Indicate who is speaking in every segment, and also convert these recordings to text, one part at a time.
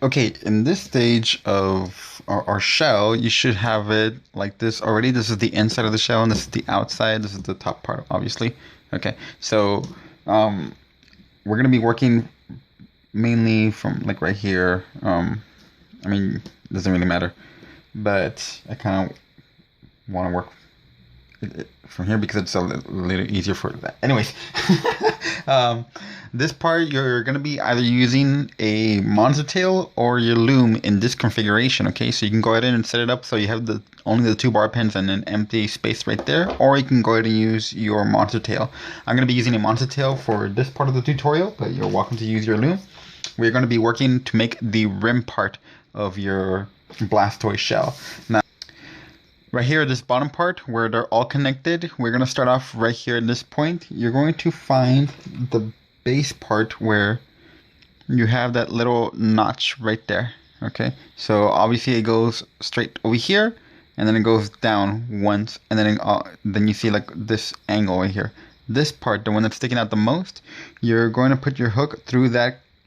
Speaker 1: Okay, in this stage of our shell, you should have it like this already. This is the inside of the shell, and this is the outside. This is the top part, obviously. Okay, so um, we're gonna be working mainly from like right here. I mean, it doesn't really matter, but I kind of want to work from here because it's a little easier for that. Anyways, um, this part you're gonna be either using a monster tail or your loom in this configuration. Okay, so you can go ahead and set it up so you have the only the two bar pins and an empty space right there, or you can go ahead and use your monster tail. I'm gonna be using a monster tail for this part of the tutorial, but you're welcome to use your loom. We're gonna be working to make the rim part of your Blastoise shell. Now, right here, this bottom part where they're all connected, we're going to start off right here at this point. You're going to find the base part where you have that little notch right there. Okay, so obviously it goes straight over here, and then it goes down once, and then you see like this angle right here. This part, the one that's sticking out the most, you're going to put your hook through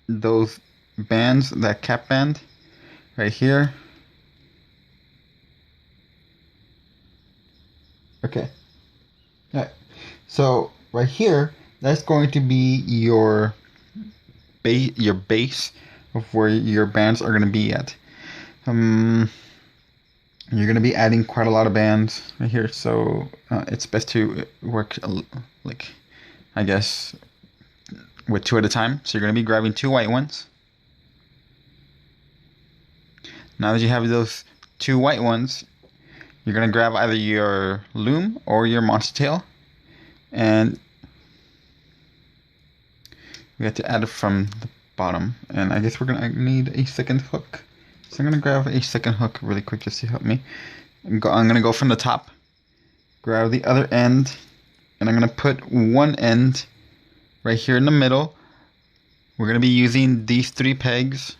Speaker 1: those bands, that cap band right here. Okay. Alright. So right here, that's going to be your base of where your bands are going to be at. You're going to be adding quite a lot of bands right here, so it's best to work like, I guess, with two at a time. So you're going to be grabbing two white ones. Now that you have those two white ones, you're going to grab either your loom or your monster tail, and we have to add it from the bottom, and I guess we're going to need a second hook. So I'm going to grab a second hook really quick just to help me. I'm going to go from the top, grab the other end, and I'm going to put one end right here in the middle. We're going to be using these 3 pegs,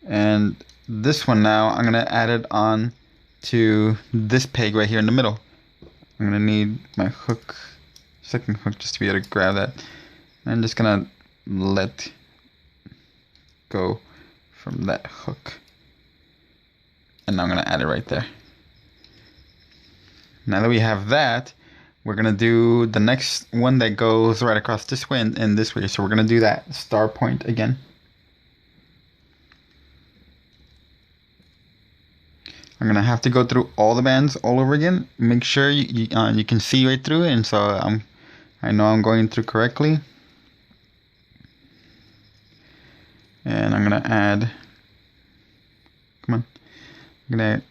Speaker 1: and this one now I'm going to add it on to this peg right here in the middle. I'm gonna need my hook, second hook, just to be able to grab that. I'm just gonna let go from that hook, and now I'm gonna add it right there. Now that we have that, we're gonna do the next one that goes right across this way and this way. So we're gonna do that star point again. I'm gonna have to go through all the bands all over again. Make sure you can see right through it, and so I know I'm going through correctly. And I'm gonna add. Come on. I'm gonna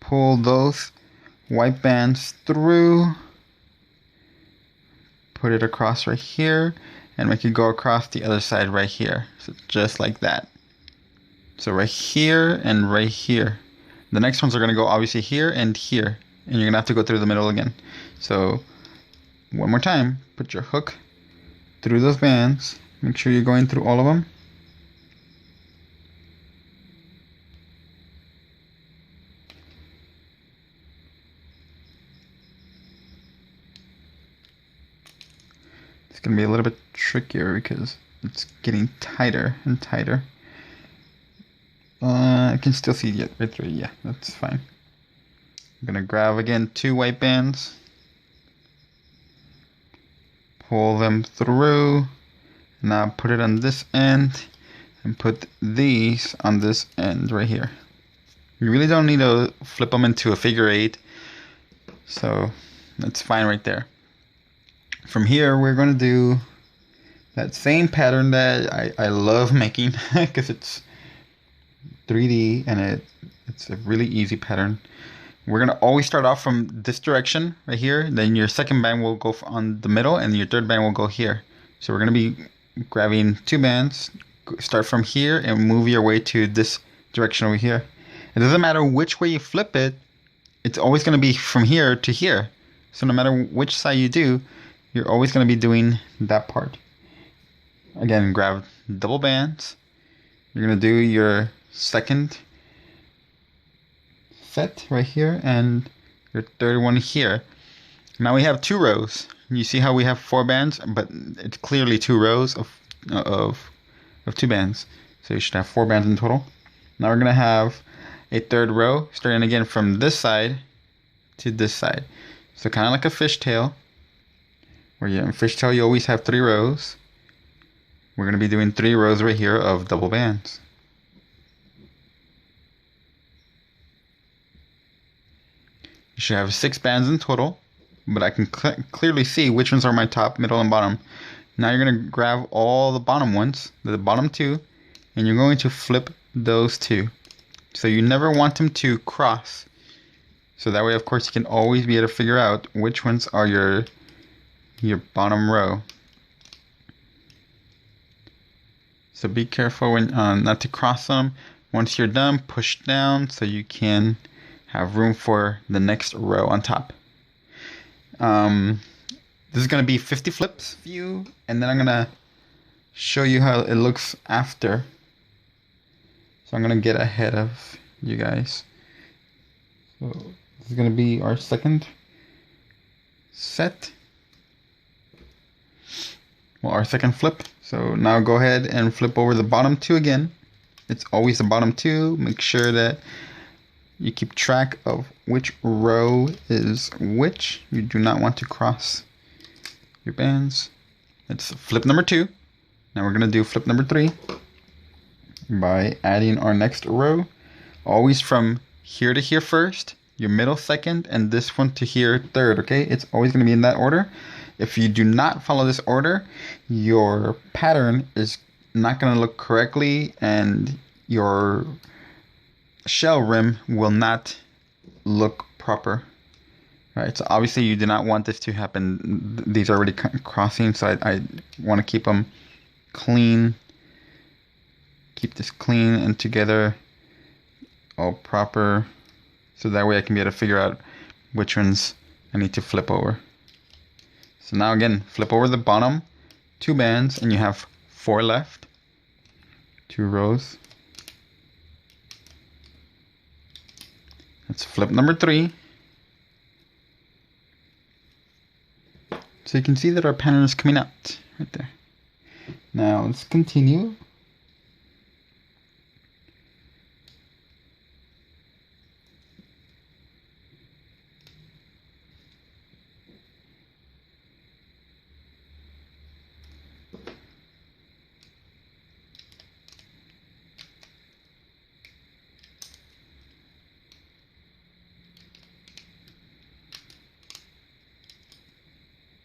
Speaker 1: pull those white bands through. Put it across right here, and make it go across the other side right here. So just like that. So right here and right here. The next ones are going to go obviously here, and you're going to have to go through the middle again. So one more time, put your hook through those bands. Make sure you're going through all of them. It's going to be a little bit trickier because it's getting tighter and tighter. I can still see it right through. Yeah, that's fine. I'm gonna grab again 2 white bands, pull them through. Now put it on this end and put these on this end right here. You really don't need to flip them into a figure 8, so that's fine right there. From here, we're gonna do that same pattern that I love making because it's 3D and it's a really easy pattern. We're gonna always start off from this direction right here, then your second band will go on the middle, and your third band will go here. So we're gonna be grabbing 2 bands, start from here and move your way to this direction over here. It doesn't matter which way you flip it, it's always gonna be from here to here. So no matter which side you do, you're always gonna be doing that part. Again, grab double bands. You're gonna do your second set right here and your third one here. Now we have 2 rows. You see how we have 4 bands, but it's clearly 2 rows of of 2 bands. So you should have 4 bands in total. Now we're gonna have a third row, starting again from this side to this side. So kind of like a fishtail, where in fishtail you always have 3 rows. We're gonna be doing 3 rows right here of double bands. You should have 6 bands in total, but I can clearly see which ones are my top, middle, and bottom. Now you're going to grab all the bottom ones, the bottom 2, and you're going to flip those 2. So you never want them to cross. So that way, of course, you can always be able to figure out which ones are your bottom row. So be careful when not to cross them. Once you're done, push down so you can have room for the next row on top. This is going to be 50 flips view, and then I'm going to show you how it looks after. So I'm going to get ahead of you guys. So this is going to be our second set. Well, our second flip. So now go ahead and flip over the bottom 2 again. It's always the bottom 2. Make sure that you keep track of which row is which. You do not want to cross your bands. It's flip number 2. Now we're going to do flip number 3 by adding our next row. Always from here to here first, your middle second, and this one to here third, okay? It's always going to be in that order. If you do not follow this order, your pattern is not going to look correctly, and your shell rim will not look proper. Right, so obviously you do not want this to happen. These are already crossing, so I want to keep them clean. Keep this clean and together, all proper, so that way I can be able to figure out which ones I need to flip over. So now again, flip over the bottom 2 bands, and you have 4 left. 2 rows. Let's flip number 3. So you can see that our pattern is coming out right there. Now let's continue.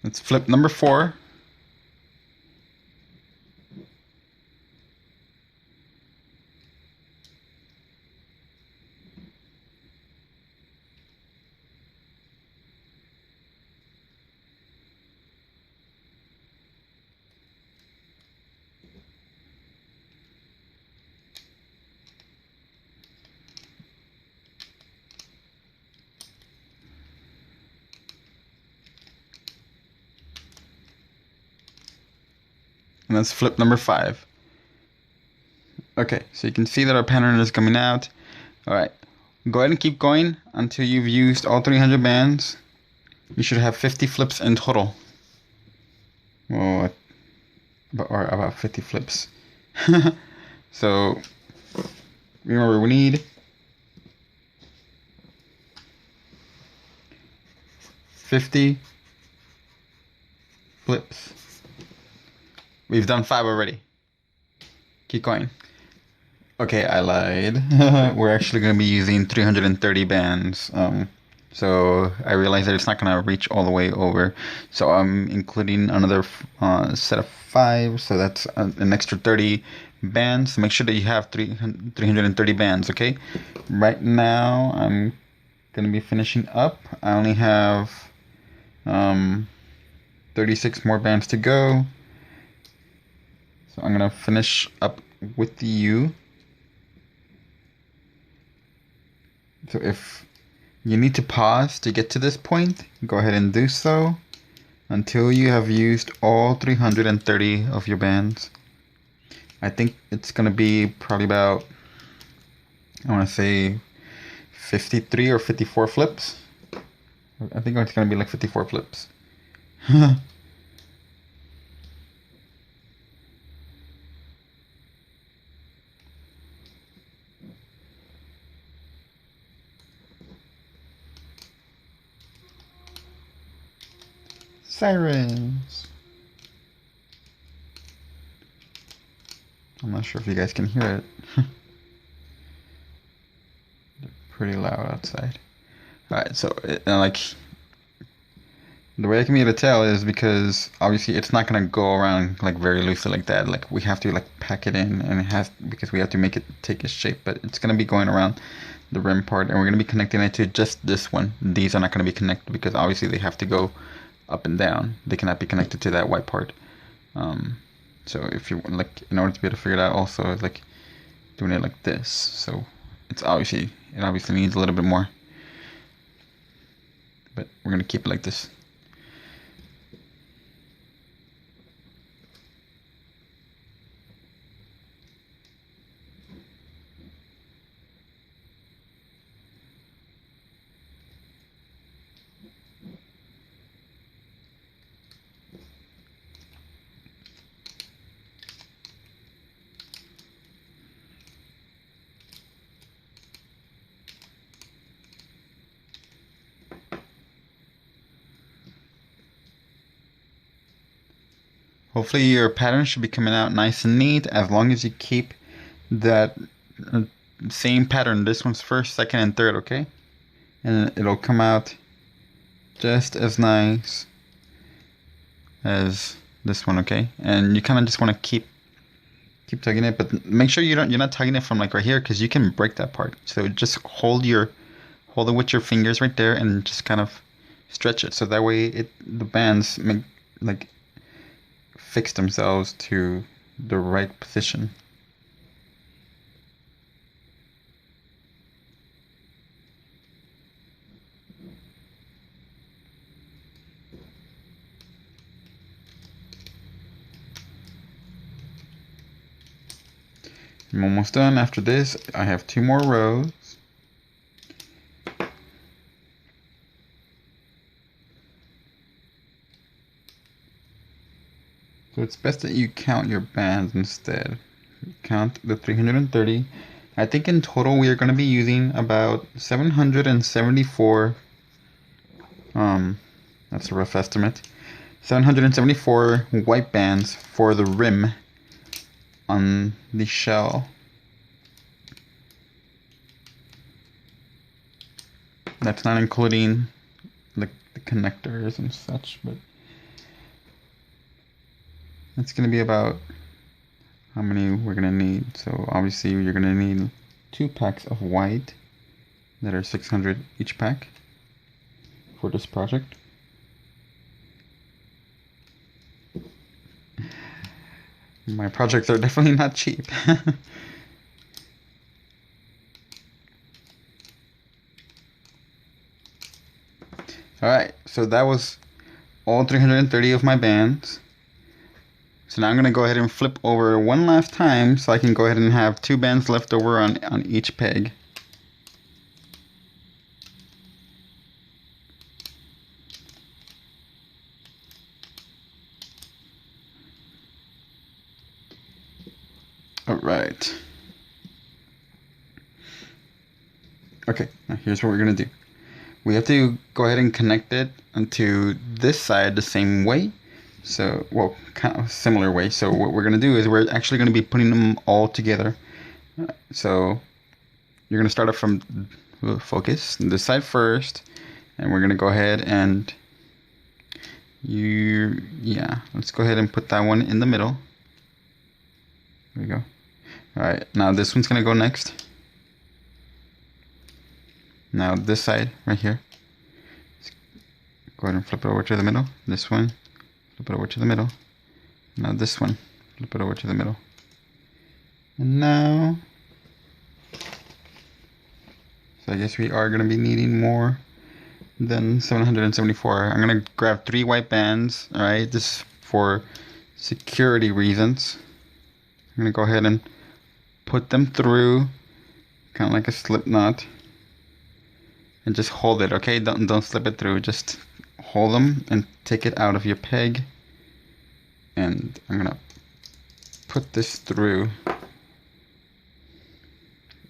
Speaker 1: Let's flip number 4. And let's flip number 5. Okay, so you can see that our pattern is coming out. Alright, go ahead and keep going until you've used all 300 bands. You should have 50 flips in total. Well, or about 50 flips. So, remember, we need 50 flips. We've done 5 already. Keep going. Okay, I lied. We're actually going to be using 330 bands. So I realized that it's not going to reach all the way over. So I'm including another set of 5. So that's an extra 30 bands. Make sure that you have 330 bands, okay? Right now, I'm going to be finishing up. I only have 36 more bands to go. So I'm going to finish up with you. So if you need to pause to get to this point, go ahead and do so until you have used all 330 of your bands. I think it's going to be probably about, I want to say 53 or 54 flips. I think it's going to be like 54 flips. Sirens. I'm not sure if you guys can hear it. They're pretty loud outside. Alright, so like the way I can be able to tell is because obviously it's not gonna go around like very loosely like that. Like we have to like pack it in, and it has, because we have to make it take its shape. But it's gonna be going around the rim part, and we're gonna be connecting it to just this one. These are not gonna be connected because obviously they have to go up and down. They cannot be connected to that white part. So if you like, in order to be able to figure it out, also it's like doing it like this. So it obviously needs a little bit more, but we're gonna keep it like this. Hopefully your pattern should be coming out nice and neat, as long as you keep that same pattern. This one's first, second, and third, okay? And it'll come out just as nice as this one, okay? And you kind of just want to keep tugging it, but make sure you're not tugging it from like right here, because you can break that part. So just hold it with your fingers right there, and just kind of stretch it, so that way the bands make like fix themselves to the right position. I'm almost done. After this, I have 2 more rows. So it's best that you count your bands instead. Count the 330. I think in total we are going to be using about 774. That's a rough estimate. 774 white bands for the rim on the shell. That's not including the connectors and such, but it's going to be about how many we're going to need. So obviously you're going to need 2 packs of white that are 600 each pack for this project. My projects are definitely not cheap. Alright, so that was all 330 of my bands. So now I'm going to go ahead and flip over one last time, so I can go ahead and have 2 bands left over on each peg. Alright. Okay, now here's what we're going to do. We have to go ahead and connect it onto this side the same way. So, well, kind of similar way. So what we're going to do is we're actually going to be putting them all together. So you're going to start off from focus this side first, and we're going to go ahead and let's go ahead and put that one in the middle. There we go. Alright, now this one's going to go next. Now this side right here, go ahead and flip it over to the middle. This one, flip it over to the middle. Now this one, flip it over to the middle. And now, so I guess we are going to be needing more than 774. I'm going to grab 3 white bands. Alright, this is for security reasons. I'm going to go ahead and put them through, kind of like a slip knot. And just hold it, okay? Don't slip it through. Just hold them and take it out of your peg. And I'm gonna put this through.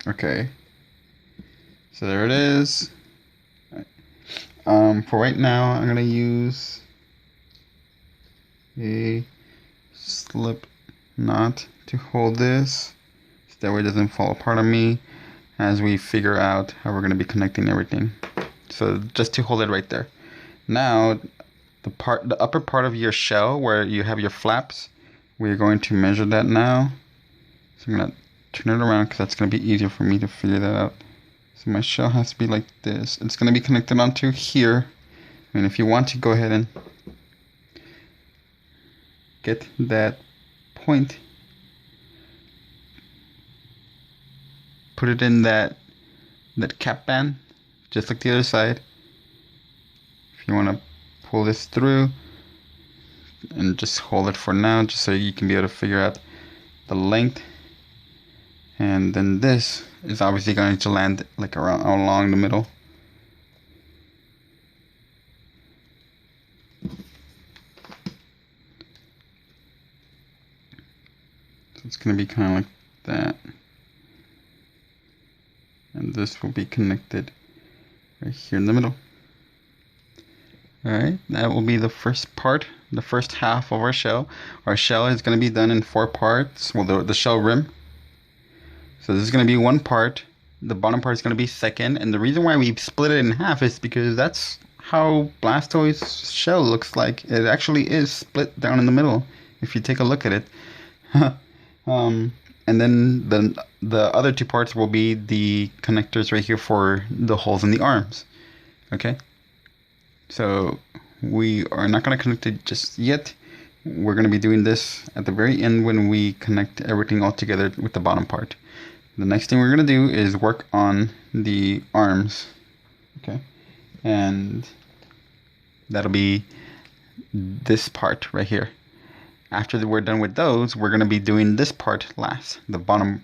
Speaker 1: Okay. So there it is. For right now, I'm gonna use a slip knot to hold this, so that way it doesn't fall apart on me as we figure out how we're going to be connecting everything. So just to hold it right there. Now the upper part of your shell where you have your flaps, we're going to measure that now. So I'm going to turn it around because that's going to be easier for me to figure that out. So my shell has to be like this. It's going to be connected onto here. And if you want to go ahead and get that point, put it in that cap band, just like the other side. If you want to pull this through, and just hold it for now, just so you can be able to figure out the length. And then this is obviously going to land like around along the middle. So it's going to be kind of like that. And this will be connected right here in the middle. Alright, that will be the first part, the first half of our shell. Our shell is going to be done in 4 parts. Well, the shell rim. So this is going to be 1 part. The bottom part is going to be second. And the reason why we split it in half is because that's how Blastoise shell looks like. It actually is split down in the middle, if you take a look at it. And then the other 2 parts will be the connectors right here for the holes in the arms. Okay? So we are not going to connect it just yet. We're going to be doing this at the very end when we connect everything all together with the bottom part. The next thing we're going to do is work on the arms. Okay? And that'll be this part right here. After we're done with those, we're going to be doing this part last, the bottom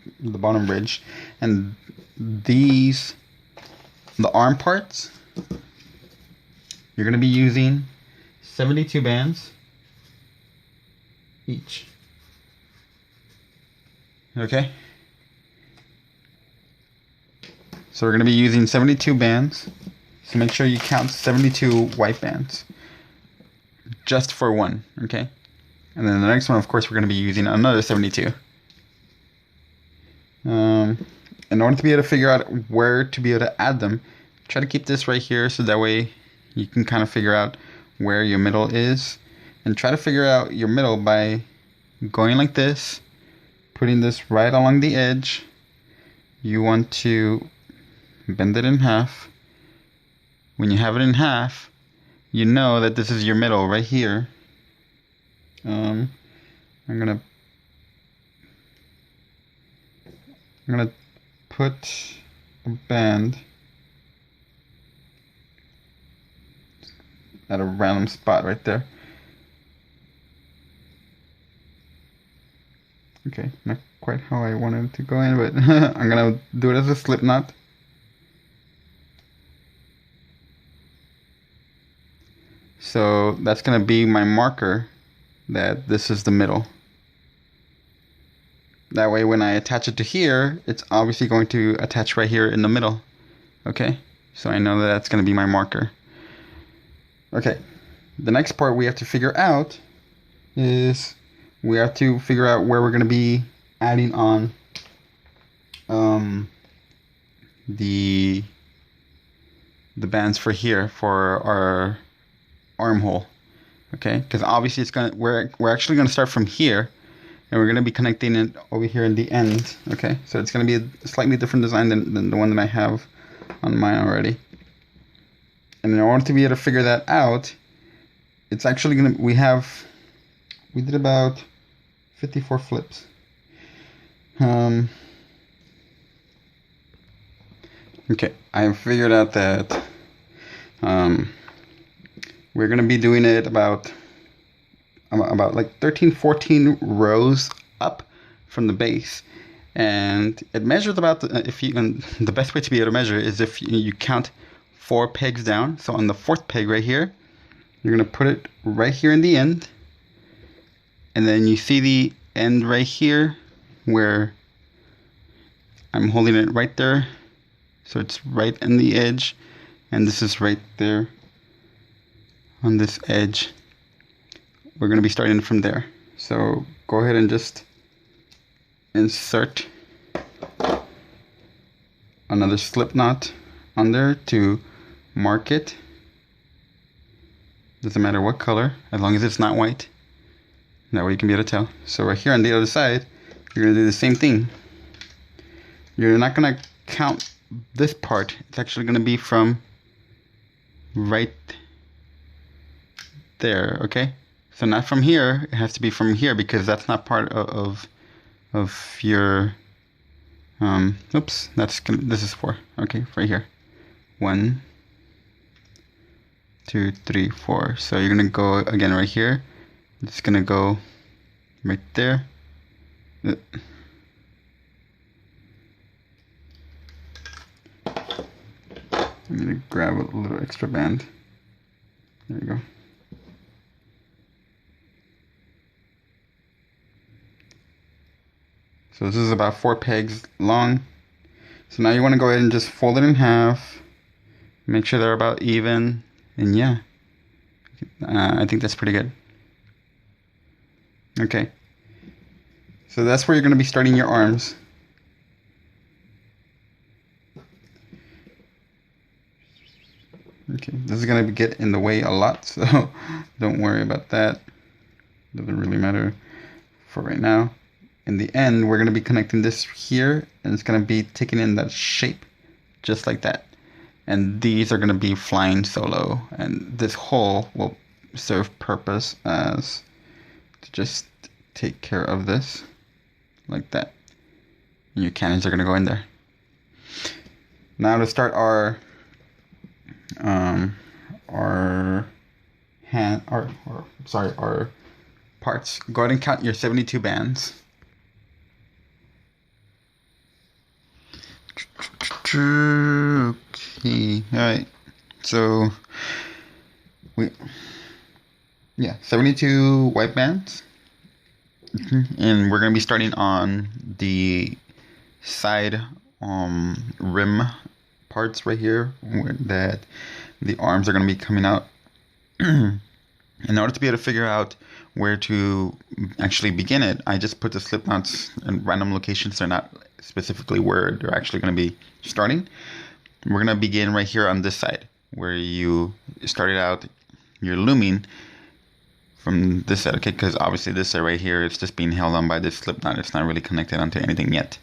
Speaker 1: ridge. And these, the arm parts, you're going to be using 72 bands each. Okay? So we're going to be using 72 bands. So make sure you count 72 white bands. Just for one, okay? And then the next one, of course, we're going to be using another 72. In order to be able to figure out where to be able to add them, try to keep this right here so that way you can kind of figure out where your middle is. And try to figure out your middle by going like this, putting this right along the edge. You want to bend it in half. When you have it in half, you know that this is your middle right here. I'm gonna put a band at a random spot right there. Okay, not quite how I wanted it to go in, but I'm gonna do it as a slip knot. So that's gonna be my marker that this is the middle. That way when I attach it to here, it's obviously going to attach right here in the middle. Okay, so I know that that's going to be my marker. Okay, the next part we have to figure out is we have to figure out where we're going to be adding on the bands for here for our armhole. Okay, because obviously we're actually gonna start from here, and we're gonna be connecting it over here in the end. Okay, so it's gonna be a slightly different design than the one that I have on mine already. And in order to be able to figure that out, it's actually gonna we did about 54 flips. Okay, I figured out that we're going to be doing it about like 13-14 rows up from the base, and it measures about the best way to be able to measure is if you count 4 pegs down. So on the 4th peg right here, you're going to put it right here in the end, and then you see the end right here where I'm holding it right there, so it's right in the edge, and this is right there on this edge. we're going to be starting from there. So go ahead and just insert another slip knot on there to mark it. Doesn't matter what color, as long as it's not white. That way you can be able to tell. So right here on the other side, you're going to do the same thing. You're not going to count this part. It's actually going to be from right there, okay? So not from here, it has to be from here because that's not part of your oops, this is 4. Okay, right here. 1 2 3 4. So you're gonna go again right here. It's gonna go right there. I'm gonna grab a little extra band. There you go. So this is about 4 pegs long. So now you want to go ahead and just fold it in half. Make sure they're about even. And yeah, I think that's pretty good. Okay. So that's where you're going to be starting your arms. Okay, this is going to get in the way a lot, so don't worry about that. Doesn't really matter for right now. In the end, we're going to be connecting this here, and it's going to be taking in that shape, just like that. And these are going to be flying solo, and this hole will serve purpose as to just take care of this, like that. And your cannons are going to go in there. Now to start our parts. Go ahead and count your 72 bands. Okay, alright, so 72 white bands, and we're going to be starting on the side rim parts right here, where that the arms are going to be coming out. In order to be able to figure out where to actually begin it, I just put the slip knots in random locations. They're not specifically where they're actually going to be starting. We're going to begin right here on this side where you started out your looming from this side, okay? Because obviously this side right here, it's just being held on by this slip knot. It's not really connected onto anything yet.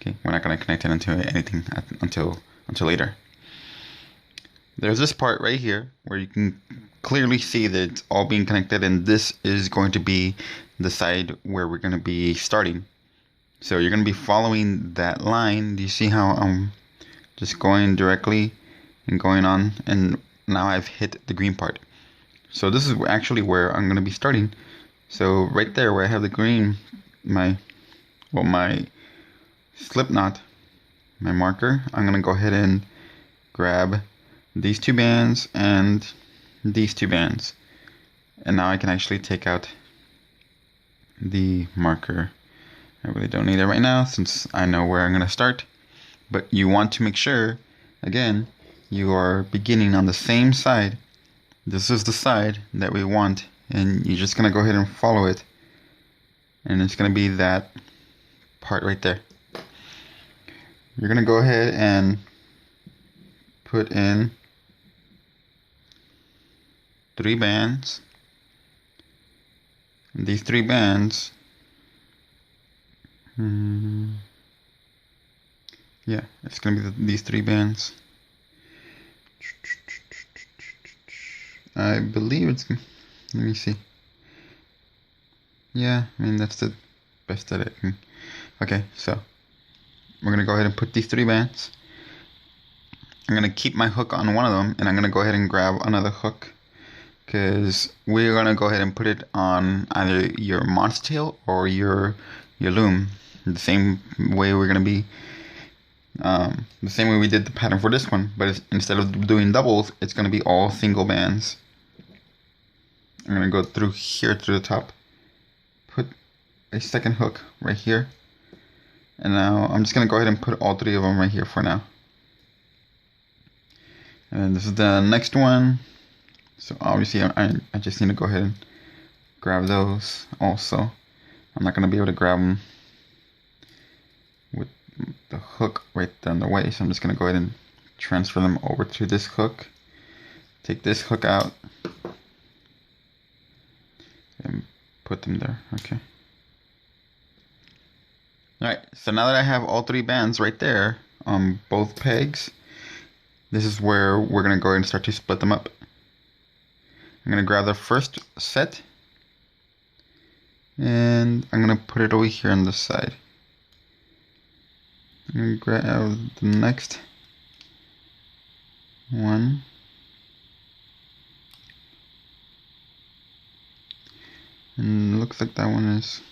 Speaker 1: Okay, we're not going to connect it onto anything until later. There's this part right here where you can clearly see that it's all being connected, and this is going to be the side where we're going to be starting. So you're going to be following that line. Do you see how I'm just going directly and going on, and now I've hit the green part. So this is actually where I'm going to be starting. So right there where I have the green, my slip knot, my marker, I'm going to go ahead and grab these 2 bands and these 2 bands, and now I can actually take out the marker. I really don't need it right now since I know where I'm going to start, but you want to make sure, again, you are beginning on the same side. This is the side that we want, and you're just going to go ahead and follow it, and it's going to be that part right there. You're going to go ahead and put in 3 bands, and these 3 bands, yeah, it's gonna be these 3 bands. I believe it's, let me see, yeah, I mean that's the best that it can. Okay, so we're gonna go ahead and put these 3 bands. I'm gonna keep my hook on one of them, and I'm gonna go ahead and grab another hook, because we're gonna go ahead and put it on either your monster tail or your loom. The same way we're gonna be, the same way we did the pattern for this one, but instead of doing doubles, it's gonna be all single bands. I'm gonna go through here to the top, put a second hook right here, and now I'm just gonna go ahead and put all 3 of them right here for now. And this is the next one. So obviously I just need to go ahead and grab those also. I'm not going to be able to grab them with the hook right there in the way, so I'm just going to go ahead and transfer them over to this hook. Take this hook out and put them there. Okay. Alright, so now that I have all 3 bands right there on both pegs, this is where we're going to go ahead and start to split them up. I'm going to grab the first set and I'm going to put it over here on this side. I'm going to grab the next one. And it looks like that one is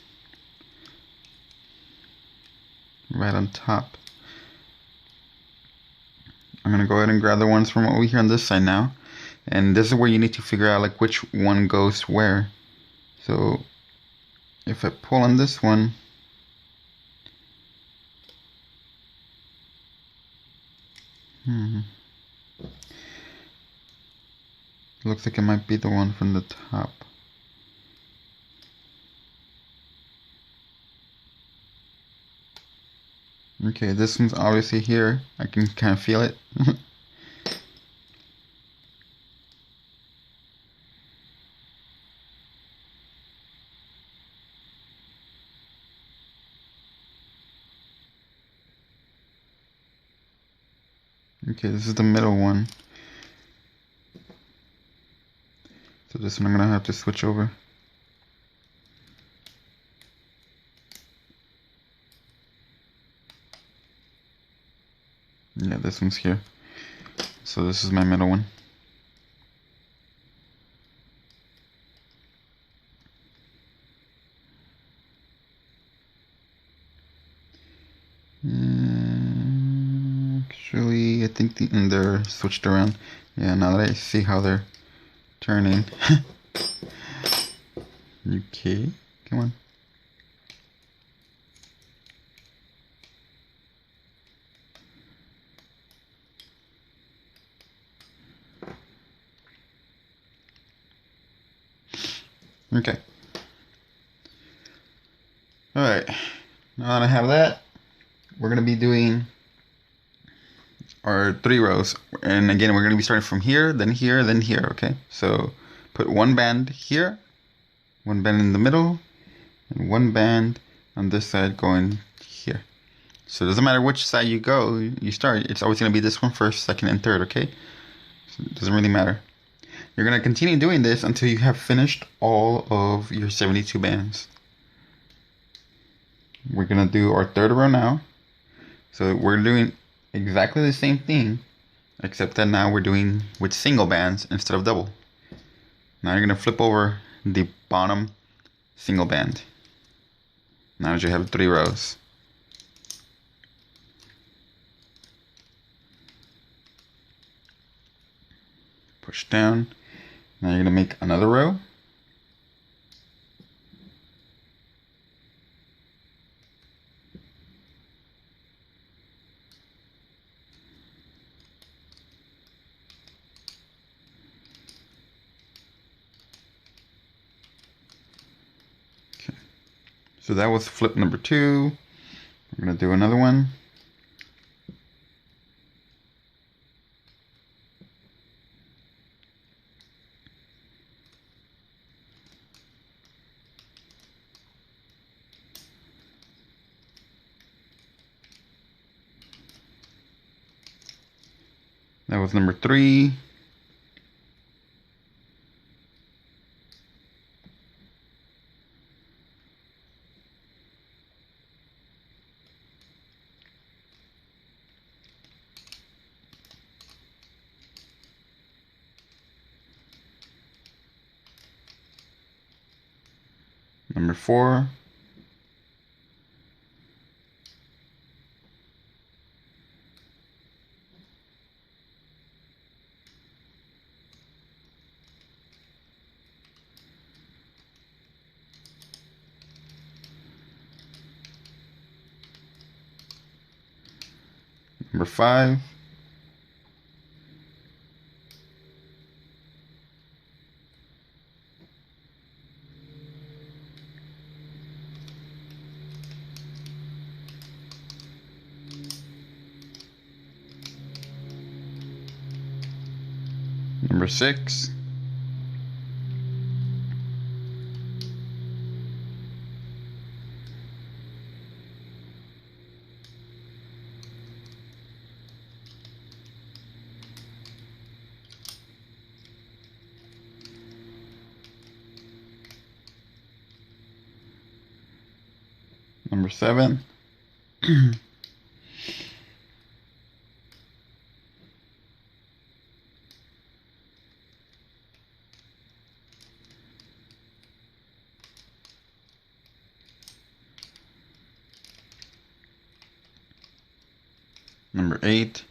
Speaker 1: right on top. I'm going to go ahead and grab the ones from over here on this side now. And this is where you need to figure out like which one goes where. So if I pull on this one, looks like it might be the one from the top. Okay, this one's obviously here. I can kind of feel it. Okay, this is the middle one. So this one I'm gonna have to switch over. Yeah, this one's here. So this is my middle one. Actually, I think they're switched around. Yeah, now that I see how they're turning. Okay, come on. Okay. Alright, now that I have that, we're going to be doing our 3 rows. And again, we're going to be starting from here, then here, then here, okay? So put 1 band here, 1 band in the middle, and 1 band on this side going here. So it doesn't matter which side you start, it's always going to be this one first, second, and third, okay? So it doesn't really matter. You're going to continue doing this until you have finished all of your 72 bands. We're going to do our 3rd row now. So we're doing exactly the same thing, except that now we're doing with single bands instead of double. Now you're going to flip over the bottom single band. Now you have 3 rows. Push down. Now you're going to make another row. Okay. So that was flip number 2. We're going to do another one. That was number 3. Number 4. Number 5. Number 6. Number 7. Number 8.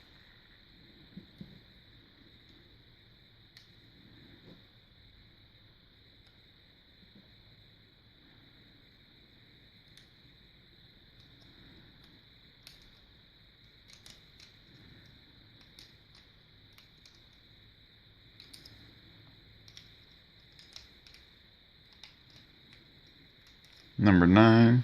Speaker 1: Number 9.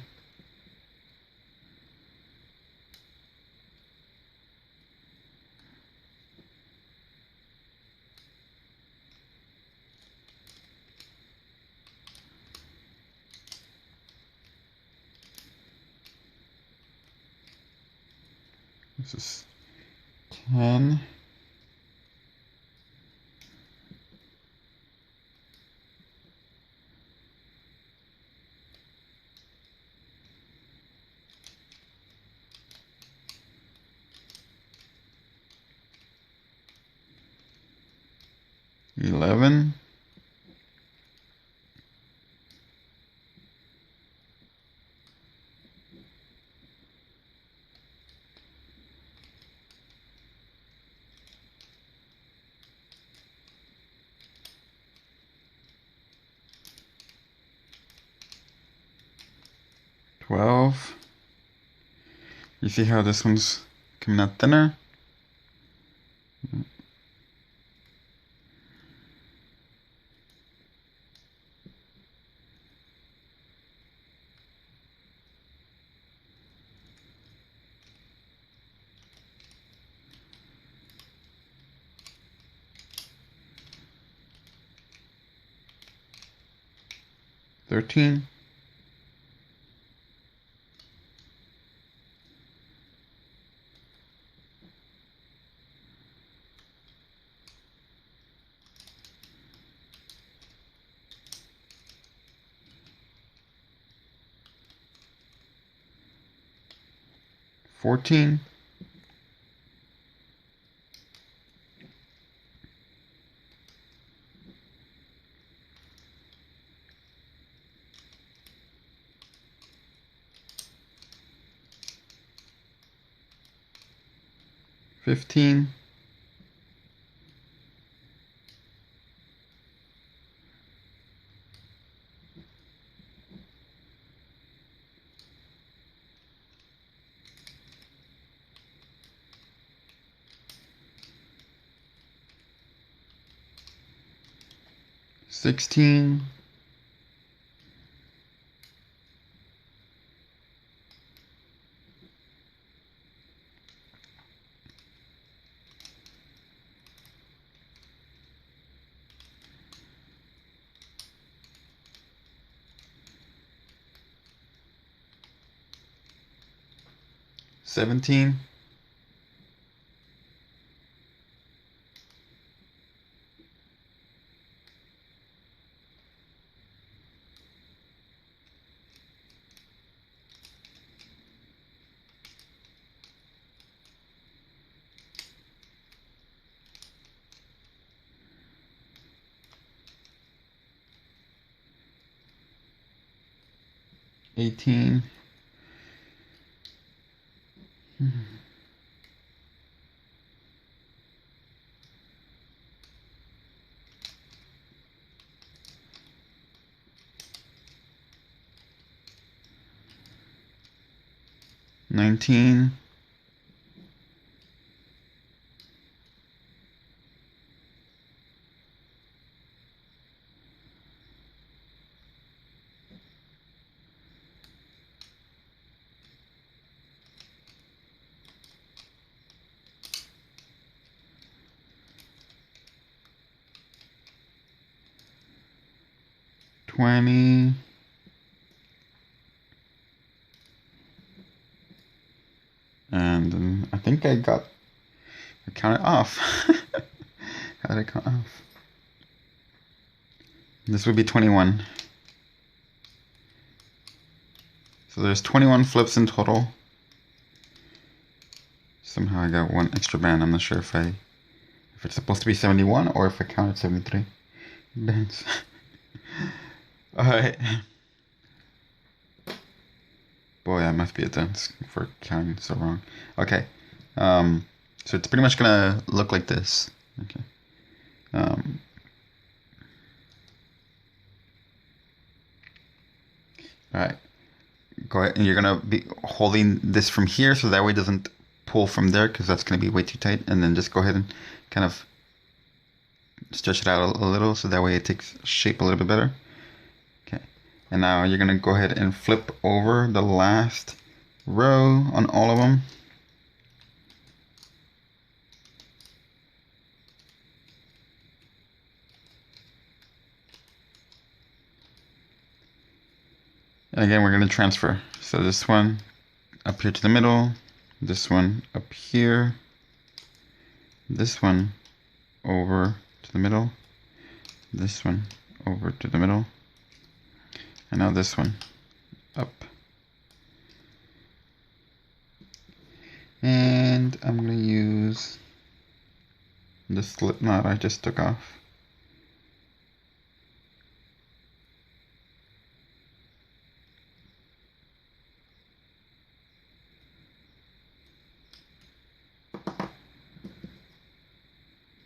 Speaker 1: This is 10. $11. $12. You see how this one's coming out thinner? $13. $14. $15. $16. $17. $18. 19. 20. And I think I counted off. How did I count off? This would be 21. So there's 21 flips in total. Somehow I got one extra band. I'm not sure if it's supposed to be 71 or if I counted 73 bands. Alright. Boy, I must be a dunce for counting so wrong. Okay. So it's pretty much gonna look like this. Okay. Alright. Go ahead, and you're gonna be holding this from here so that way it doesn't pull from there, because that's gonna be way too tight. And then just go ahead and kind of stretch it out a little so that way it takes shape a little bit better. Okay. And now you're gonna go ahead and flip over the last row on all of them. And again, we're going to transfer. So this one up here to the middle, this one up here, this one over to the middle, this one over to the middle, and now this one up. And I'm going to use the slip knot I just took off.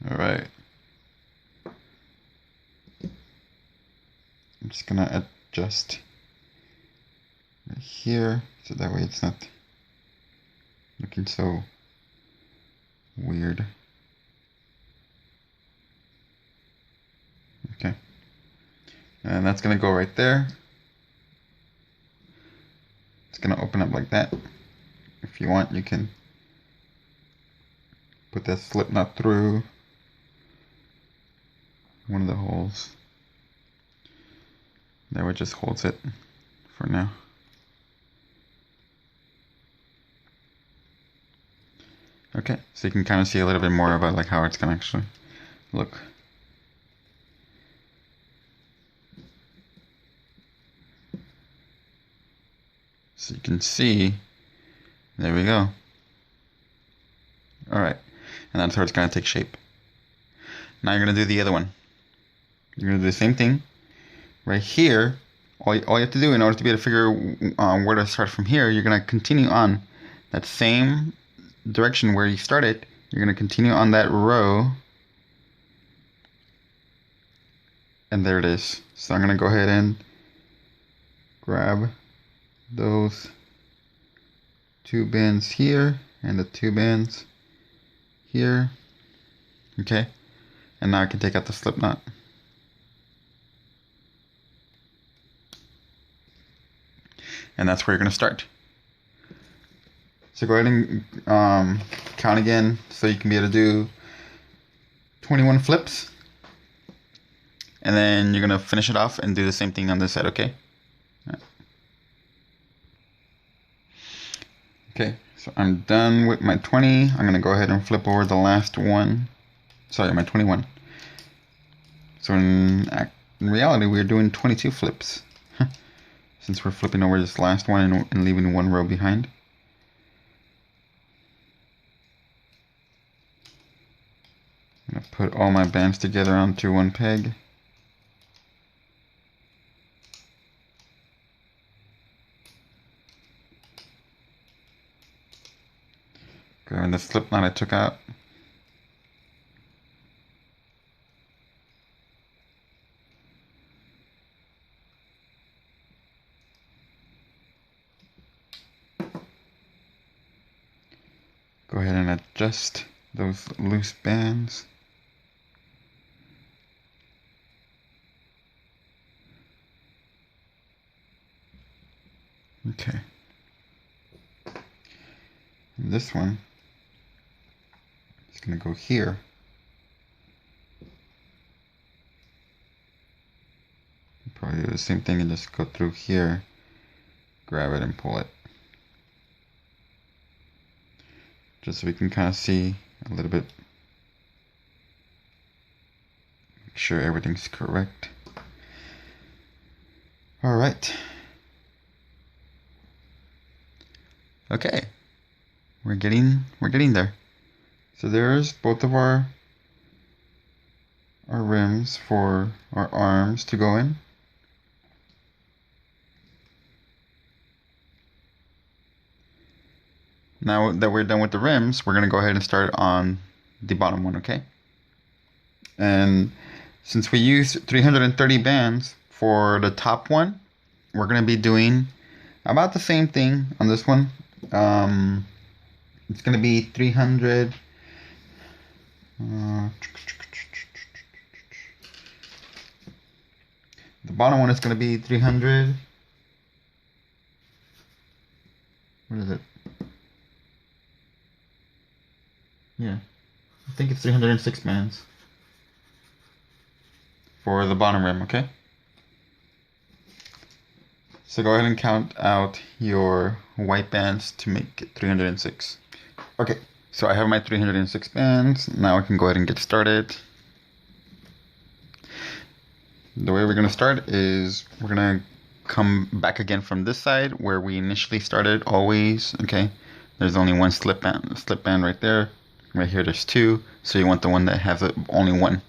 Speaker 1: Alright. I'm just gonna adjust right here so that way it's not looking so weird. Okay. And that's gonna go right there. It's gonna open up like that. If you want, you can put that slip knot through one of the holes. That way just holds it for now. Okay, so you can kind of see a little bit more about like how it's gonna actually look. So you can see, there we go. Alright, and that's how it's gonna take shape. Now you're gonna do the other one. You're gonna do the same thing. Right here, all you have to do in order to be able to figure where to start from here, you're gonna continue on that same direction where you started. You're gonna continue on that row. And there it is. So I'm gonna go ahead and grab those two bands here and the two bands here. Okay. And now I can take out the slip knot. And that's where you're going to start. So go ahead and count again so you can be able to do 21 flips. And then you're going to finish it off and do the same thing on this side, okay? Right. Okay, so I'm done with my 20. I'm going to go ahead and flip over the last one. Sorry, my 21. So in reality, we're doing 22 flips. Since we're flipping over this last one and leaving one row behind. I'm going to put all my bands together onto one peg. Grab the slip knot I took out. Go ahead and adjust those loose bands. Okay. And this one is going to go here. Probably do the same thing and just go through here, grab it and pull it. Just so we can kind of see a little bit. Make sure everything's correct. All right. Okay. We're getting there. So there's both of our rims for our arms to go in. Now that we're done with the rims, we're gonna go ahead and start on the bottom one, okay? And since we use 330 bands for the top one, we're gonna be doing about the same thing on this one. It's gonna be 300. The bottom one is gonna be 300. What is it? Yeah, I think it's 306 bands for the bottom rim, okay? So go ahead and count out your white bands to make it 306. Okay, so I have my 306 bands. Now I can go ahead and get started. The way we're gonna start is we're gonna come back again from this side where we initially started always, okay? There's only one slip band right there. Right here there's two, so you want the one that has only one.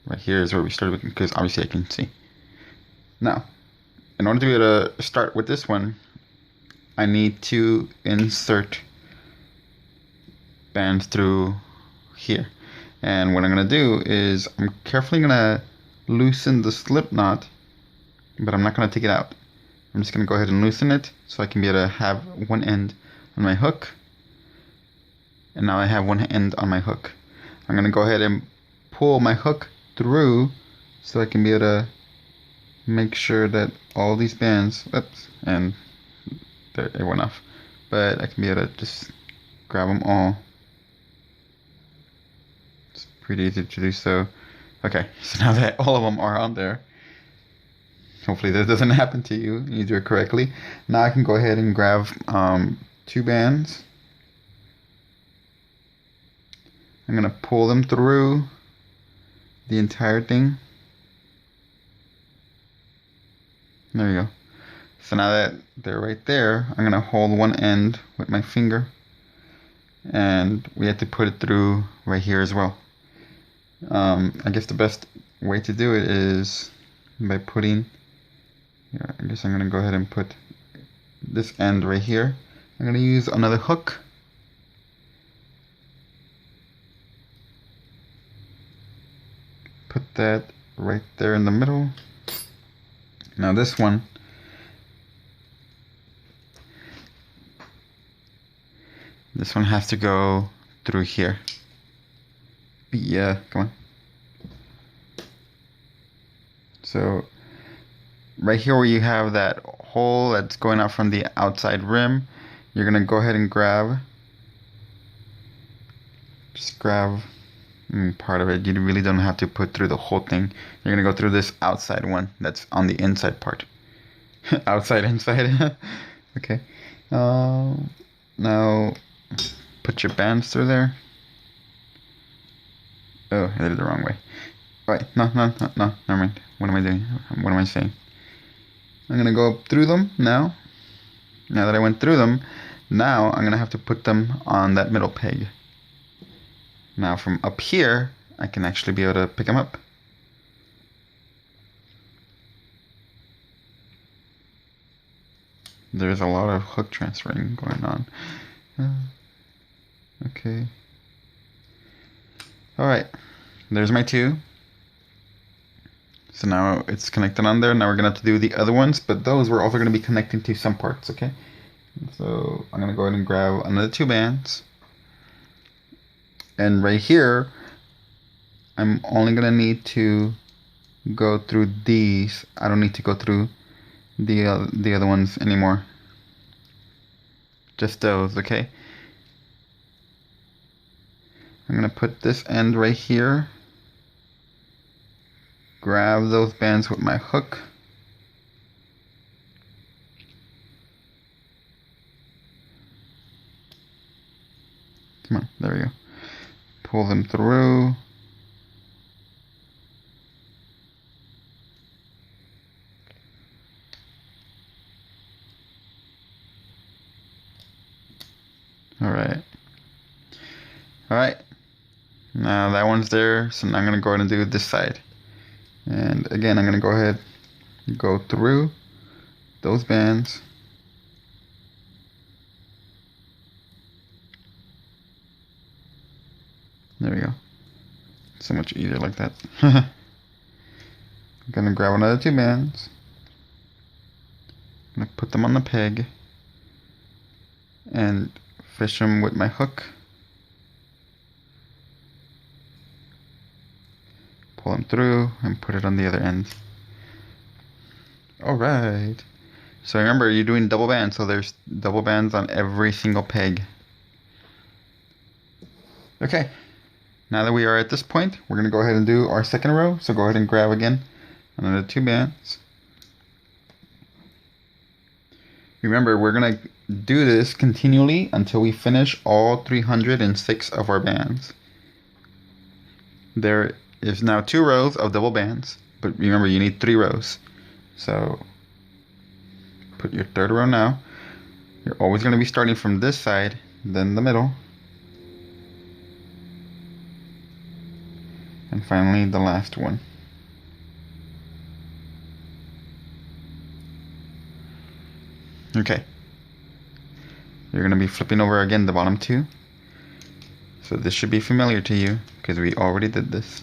Speaker 1: Right here is where we started because obviously I can see. Now, in order to be able to start with this one, I need to insert bands through here. And what I'm gonna do is I'm carefully gonna loosen the slip knot, but I'm not gonna take it out. I'm just gonna go ahead and loosen it so I can be able to have one end on my hook. And now I have one end on my hook. I'm gonna go ahead and pull my hook through so I can be able to make sure that all these bands, oops, and there it went off. But I can be able to just grab them all. It's pretty easy to do so. Okay, so now that all of them are on there, hopefully this doesn't happen to you. You do it correctly. Now I can go ahead and grab 2 bands. I'm gonna pull them through the entire thing. There you go. So now that they're right there, I'm gonna hold one end with my finger, and we have to put it through right here as well. I guess the best way to do it is by putting, yeah, I guess I'm gonna go ahead and put this end right here. I'm gonna use another hook. Put that right there in the middle. Now this one, has to go through here. Yeah, come on. So right here where you have that hole that's going out from the outside rim, you're gonna go ahead and grab part of it. You really don't have to put through the whole thing. You're gonna go through this outside one that's on the inside part. Outside, inside. Okay. Now put your bands through there. Oh, I did it the wrong way. Wait, no, never mind. What am I doing? What am I saying? I'm gonna go through them now. Now that I went through them, now I'm gonna have to put them on that middle peg. Now from up here, I can actually be able to pick them up. There's a lot of hook transferring going on. Okay. Alright, there's my 2. So now it's connected on there. Now we're gonna have to do the other ones, but those we're also gonna be connecting to some parts, okay? So I'm gonna go ahead and grab another 2 bands. And right here, I'm only gonna need to go through these. I don't need to go through the other ones anymore. Just those, okay? I'm gonna put this end right here. grab those bands with my hook. Come on, there we go. Pull them through. Alright. Alright. Now that one's there, so now I'm going to go ahead and do this side. And again, I'm going to go ahead and go through those bands. There we go. So much easier like that. I'm going to grab another 2 bands. I'm going to put them on the peg. And fish them with my hook. Pull them through and put it on the other end. Alright. So remember, you're doing double bands, so there's double bands on every single peg. Okay. Now that we are at this point, we're going to go ahead and do our second row. So go ahead and grab again another 2 bands. Remember, we're going to do this continually until we finish all 306 of our bands. There is now 2 rows of double bands, but remember, you need 3 rows. So put your third row now. You're always going to be starting from this side, then the middle, and finally the last one. Okay. You're going to be flipping over again the bottom 2. So this should be familiar to you because we already did this.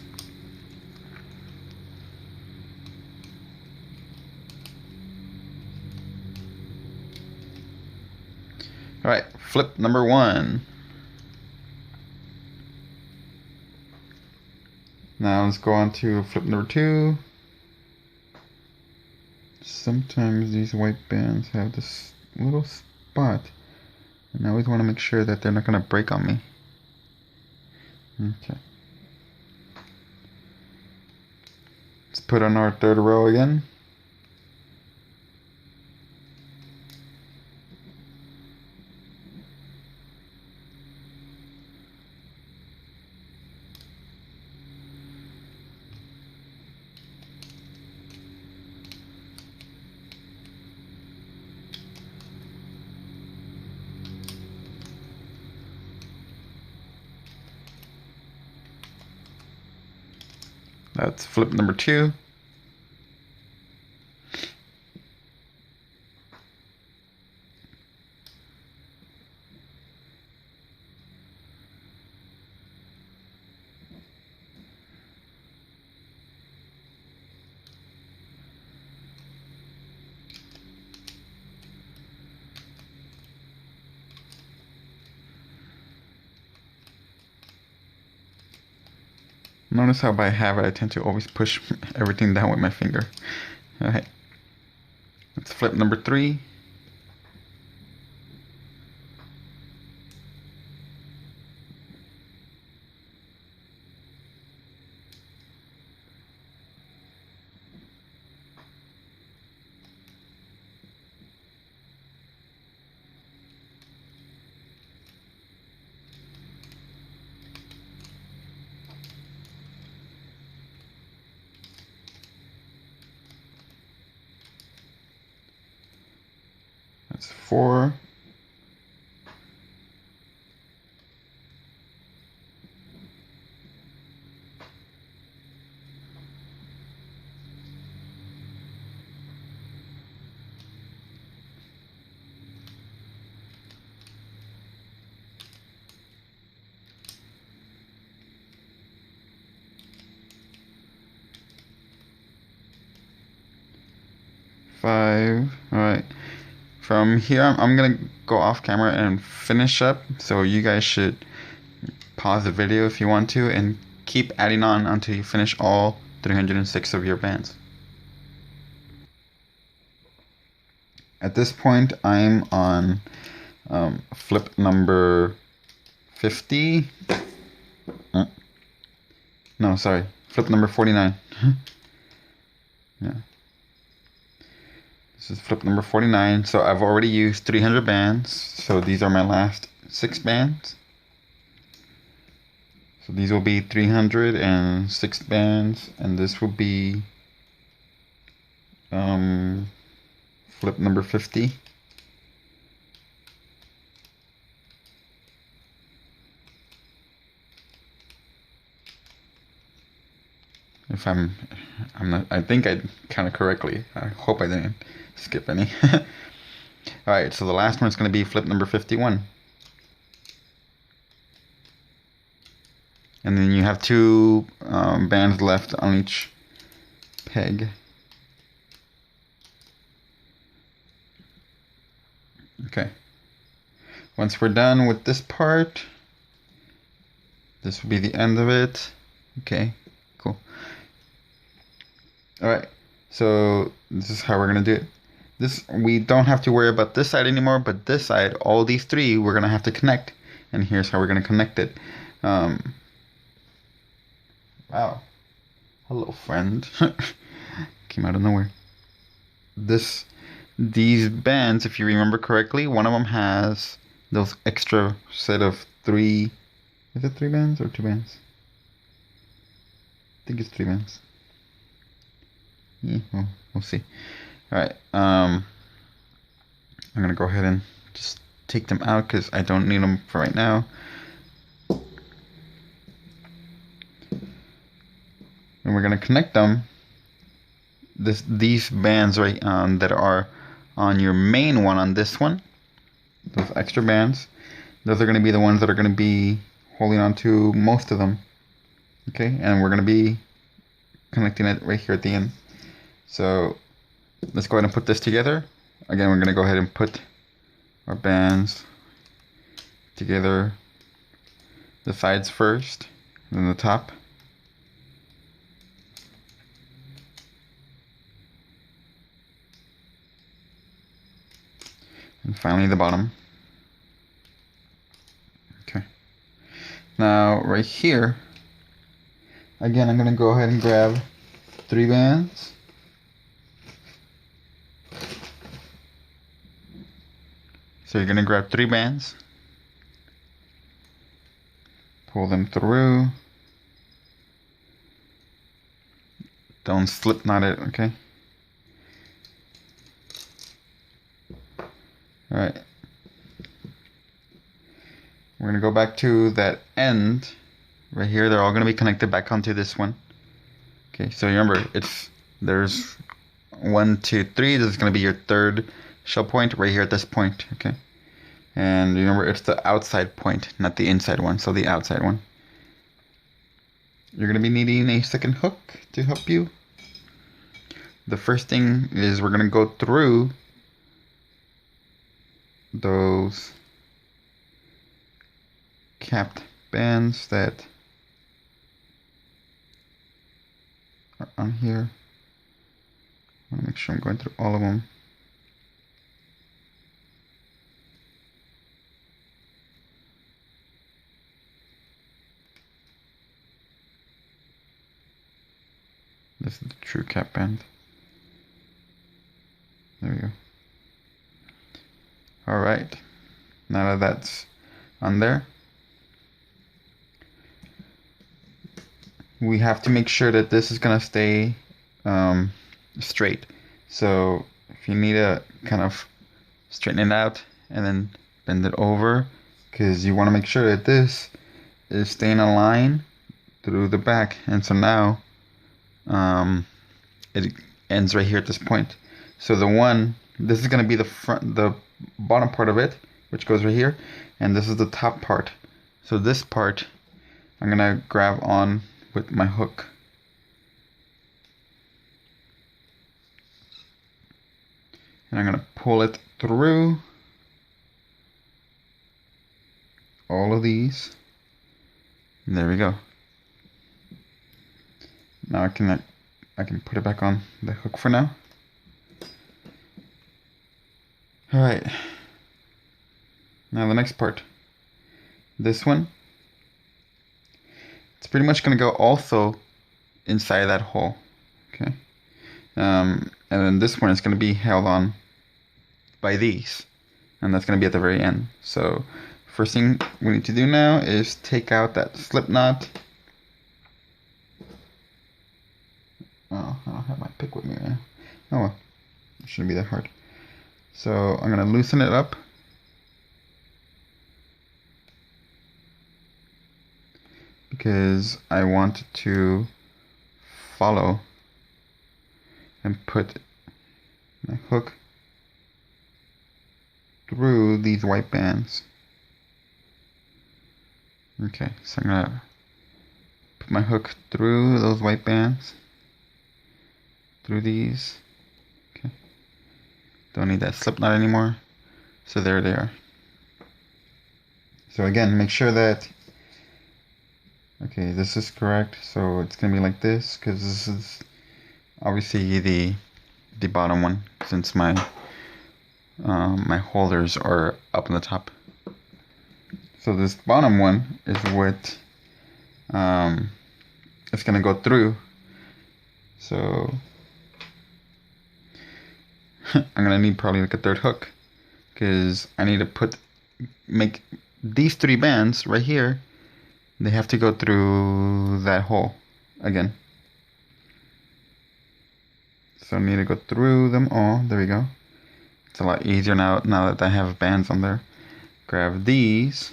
Speaker 1: Alright, flip number 1. Now let's go on to flip number 2. Sometimes these white bands have this little spot, and I always want to make sure that they're not going to break on me. Okay. Let's put on our third row again. That's flip number 2. Notice how by habit I tend to always push everything down with my finger. Alright. Let's flip number 3. That's 4. Five. All right. From here, I'm gonna go off camera and finish up. So you guys should pause the video if you want to, and keep adding on until you finish all 306 of your bands. At this point, I'm on flip number 50. No, sorry, flip number 49. Yeah. This is flip number 49. So I've already used 300 bands. So these are my last 6 bands. So these will be 306 bands, and this will be flip number 50. If I'm not, I think I counted correctly. I hope I didn't skip any. Alright, so the last one is going to be flip number 51. And then you have 2 bands left on each peg. Okay. Once we're done with this part, this will be the end of it. Okay, cool. Alright, so this is how we're going to do it. This, we don't have to worry about this side anymore, but this side, all these 3, we're going to have to connect. And here's how we're going to connect it. Wow. Hello, friend. Came out of nowhere. These bands, if you remember correctly, one of them has those extra set of 3. Is it 3 bands or 2 bands? I think it's 3 bands. Yeah, well, we'll see. Alright, I'm gonna go ahead and just take them out because I don't need them for right now. And we're gonna connect them. These bands right that are on your main one, on this one, those extra bands, those are gonna be the ones that are gonna be holding on to most of them. Okay, and we're gonna be connecting it right here at the end. So let's go ahead and put this together. Again, we're gonna go ahead and put our bands together, the sides first, and then the top. And finally the bottom. Okay. Now right here, again, I'm gonna go ahead and grab 3 bands. So you're gonna grab 3 bands, pull them through. Don't slip knot it, okay? Alright. We're gonna go back to that end right here. They're all gonna be connected back onto this one. Okay, so remember, there's 1, 2, 3. This is gonna be your 3rd shell point right here at this point, okay? And remember, it's the outside point, not the inside one, so the outside one. You're gonna be needing a second hook to help you. The first thing is we're gonna go through those capped bands that are on here. I want to make sure I'm going through all of them. This is the true cap band. There we go. Alright, now that that's on there, we have to make sure that this is going to stay straight. So if you need to kind of straighten it out and then bend it over, because you want to make sure that this is staying in line through the back. And so now it ends right here at this point. So this is going to be the bottom part of it, which goes right here, and this is the top part. So this part I'm gonna grab on with my hook. And I'm gonna pull it through all of these. And there we go. Now I can put it back on the hook for now. Alright, now the next part, this one, it's pretty much going to go also inside that hole, okay? And then this one is going to be held on by these, and that's going to be at the very end. So first thing we need to do now is take out that slip knot. Oh, I don't have my pick with me right now. Oh well, it shouldn't be that hard. So I'm going to loosen it up. Because I want to follow and put my hook through these white bands. Okay, so I'm gonna put my hook through those white bands, through these. Okay, don't need that slip knot anymore. So there they are. So again, make sure that, okay, this is correct. So it's gonna be like this, because this is obviously the bottom one, since my my holders are up on the top. So this bottom one is what it's gonna go through. So I'm gonna need probably like a third hook, because I need to make these 3 bands right here. They have to go through that hole again. So I need to go through them all. There we go. It's a lot easier now that I have bands on there. Grab these.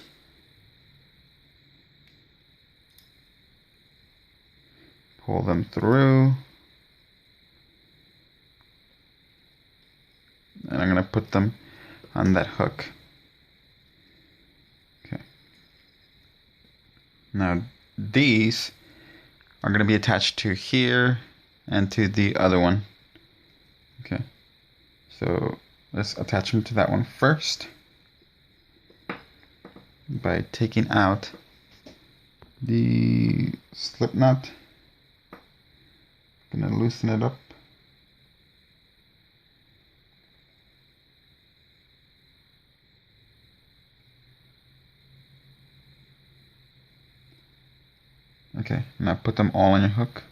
Speaker 1: Pull them through. And I'm going to put them on that hook. Okay. Now these are going to be attached to here and to the other one. Okay. So let's attach them to that one first by taking out the slip knot. Gonna loosen it up. Okay, now put them all on your hook.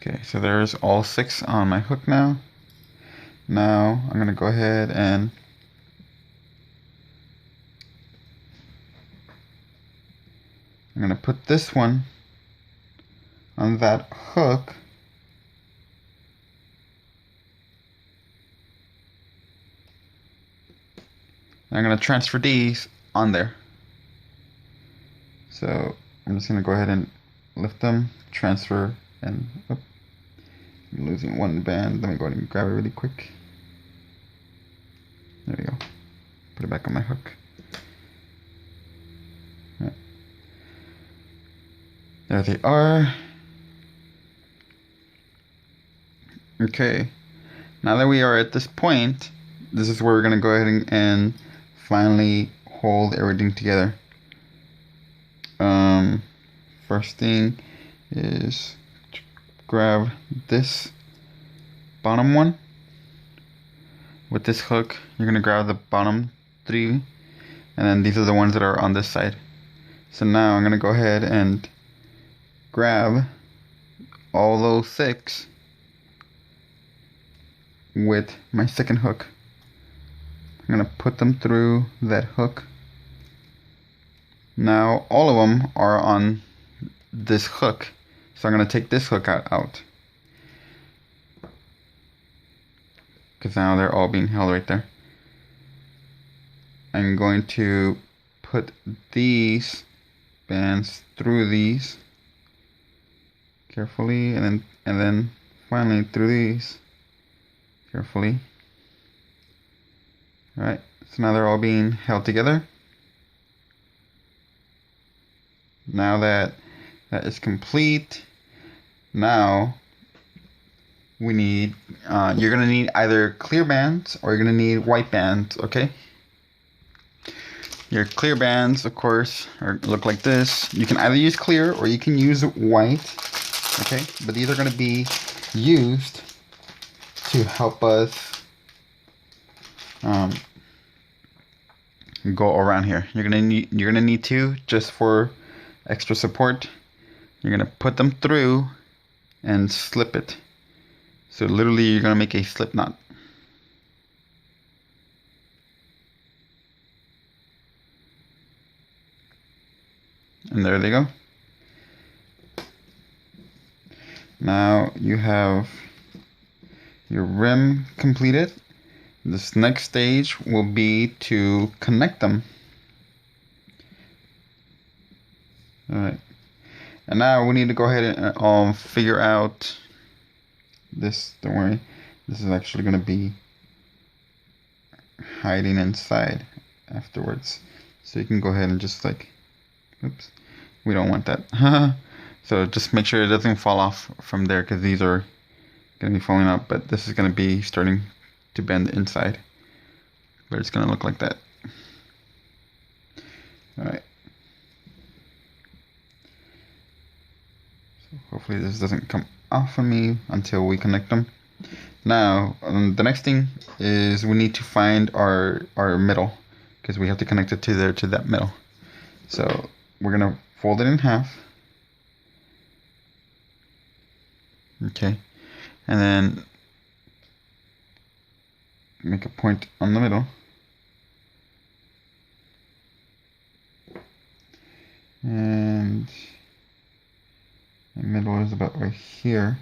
Speaker 1: Okay, so there's all 6 on my hook now. Now I'm gonna go ahead and I'm gonna put this one on that hook. And I'm gonna transfer these on there. So I'm just gonna go ahead and lift them, transfer, and oops, I'm losing one band. Let me go ahead and grab it really quick. There we go. Put it back on my hook. Right. There they are. Okay. Now that we are at this point, this is where we're gonna go ahead and finally hold everything together. First thing is to grab this bottom one. With this hook, you're gonna grab the bottom 3, and then these are the ones that are on this side. So now I'm gonna go ahead and grab all those 6 with my second hook. I'm gonna put them through that hook. Now all of them are on this hook, so I'm gonna take this hook out because now they're all being held right there. I'm going to put these bands through these carefully, and then finally through these carefully. Alright, so now they're all being held together. Now that is complete, Now we need, you're gonna need either clear bands or you're gonna need white bands, okay? Your clear bands, of course, look like this. You can either use clear or you can use white, okay? But these are gonna be used to help us go around here. You're gonna need two just for extra support. You're gonna put them through and slip it. So literally you're gonna make a slip knot. And there they go. Now you have your rim completed. This next stage will be to connect them. Alright. And now we need to go ahead and figure out this. Don't worry. This is actually going to be hiding inside afterwards. So you can go ahead and just like, oops, we don't want that. So just make sure it doesn't fall off from there because these are going to be falling out. But this is going to be starting to bend inside. But it's going to look like that. Alright. So hopefully this doesn't come off of me until we connect them. Now, the next thing is we need to find our middle because we have to connect it to that middle. So we're going to fold it in half. Okay. And then make a point on the middle. And the middle is about right here.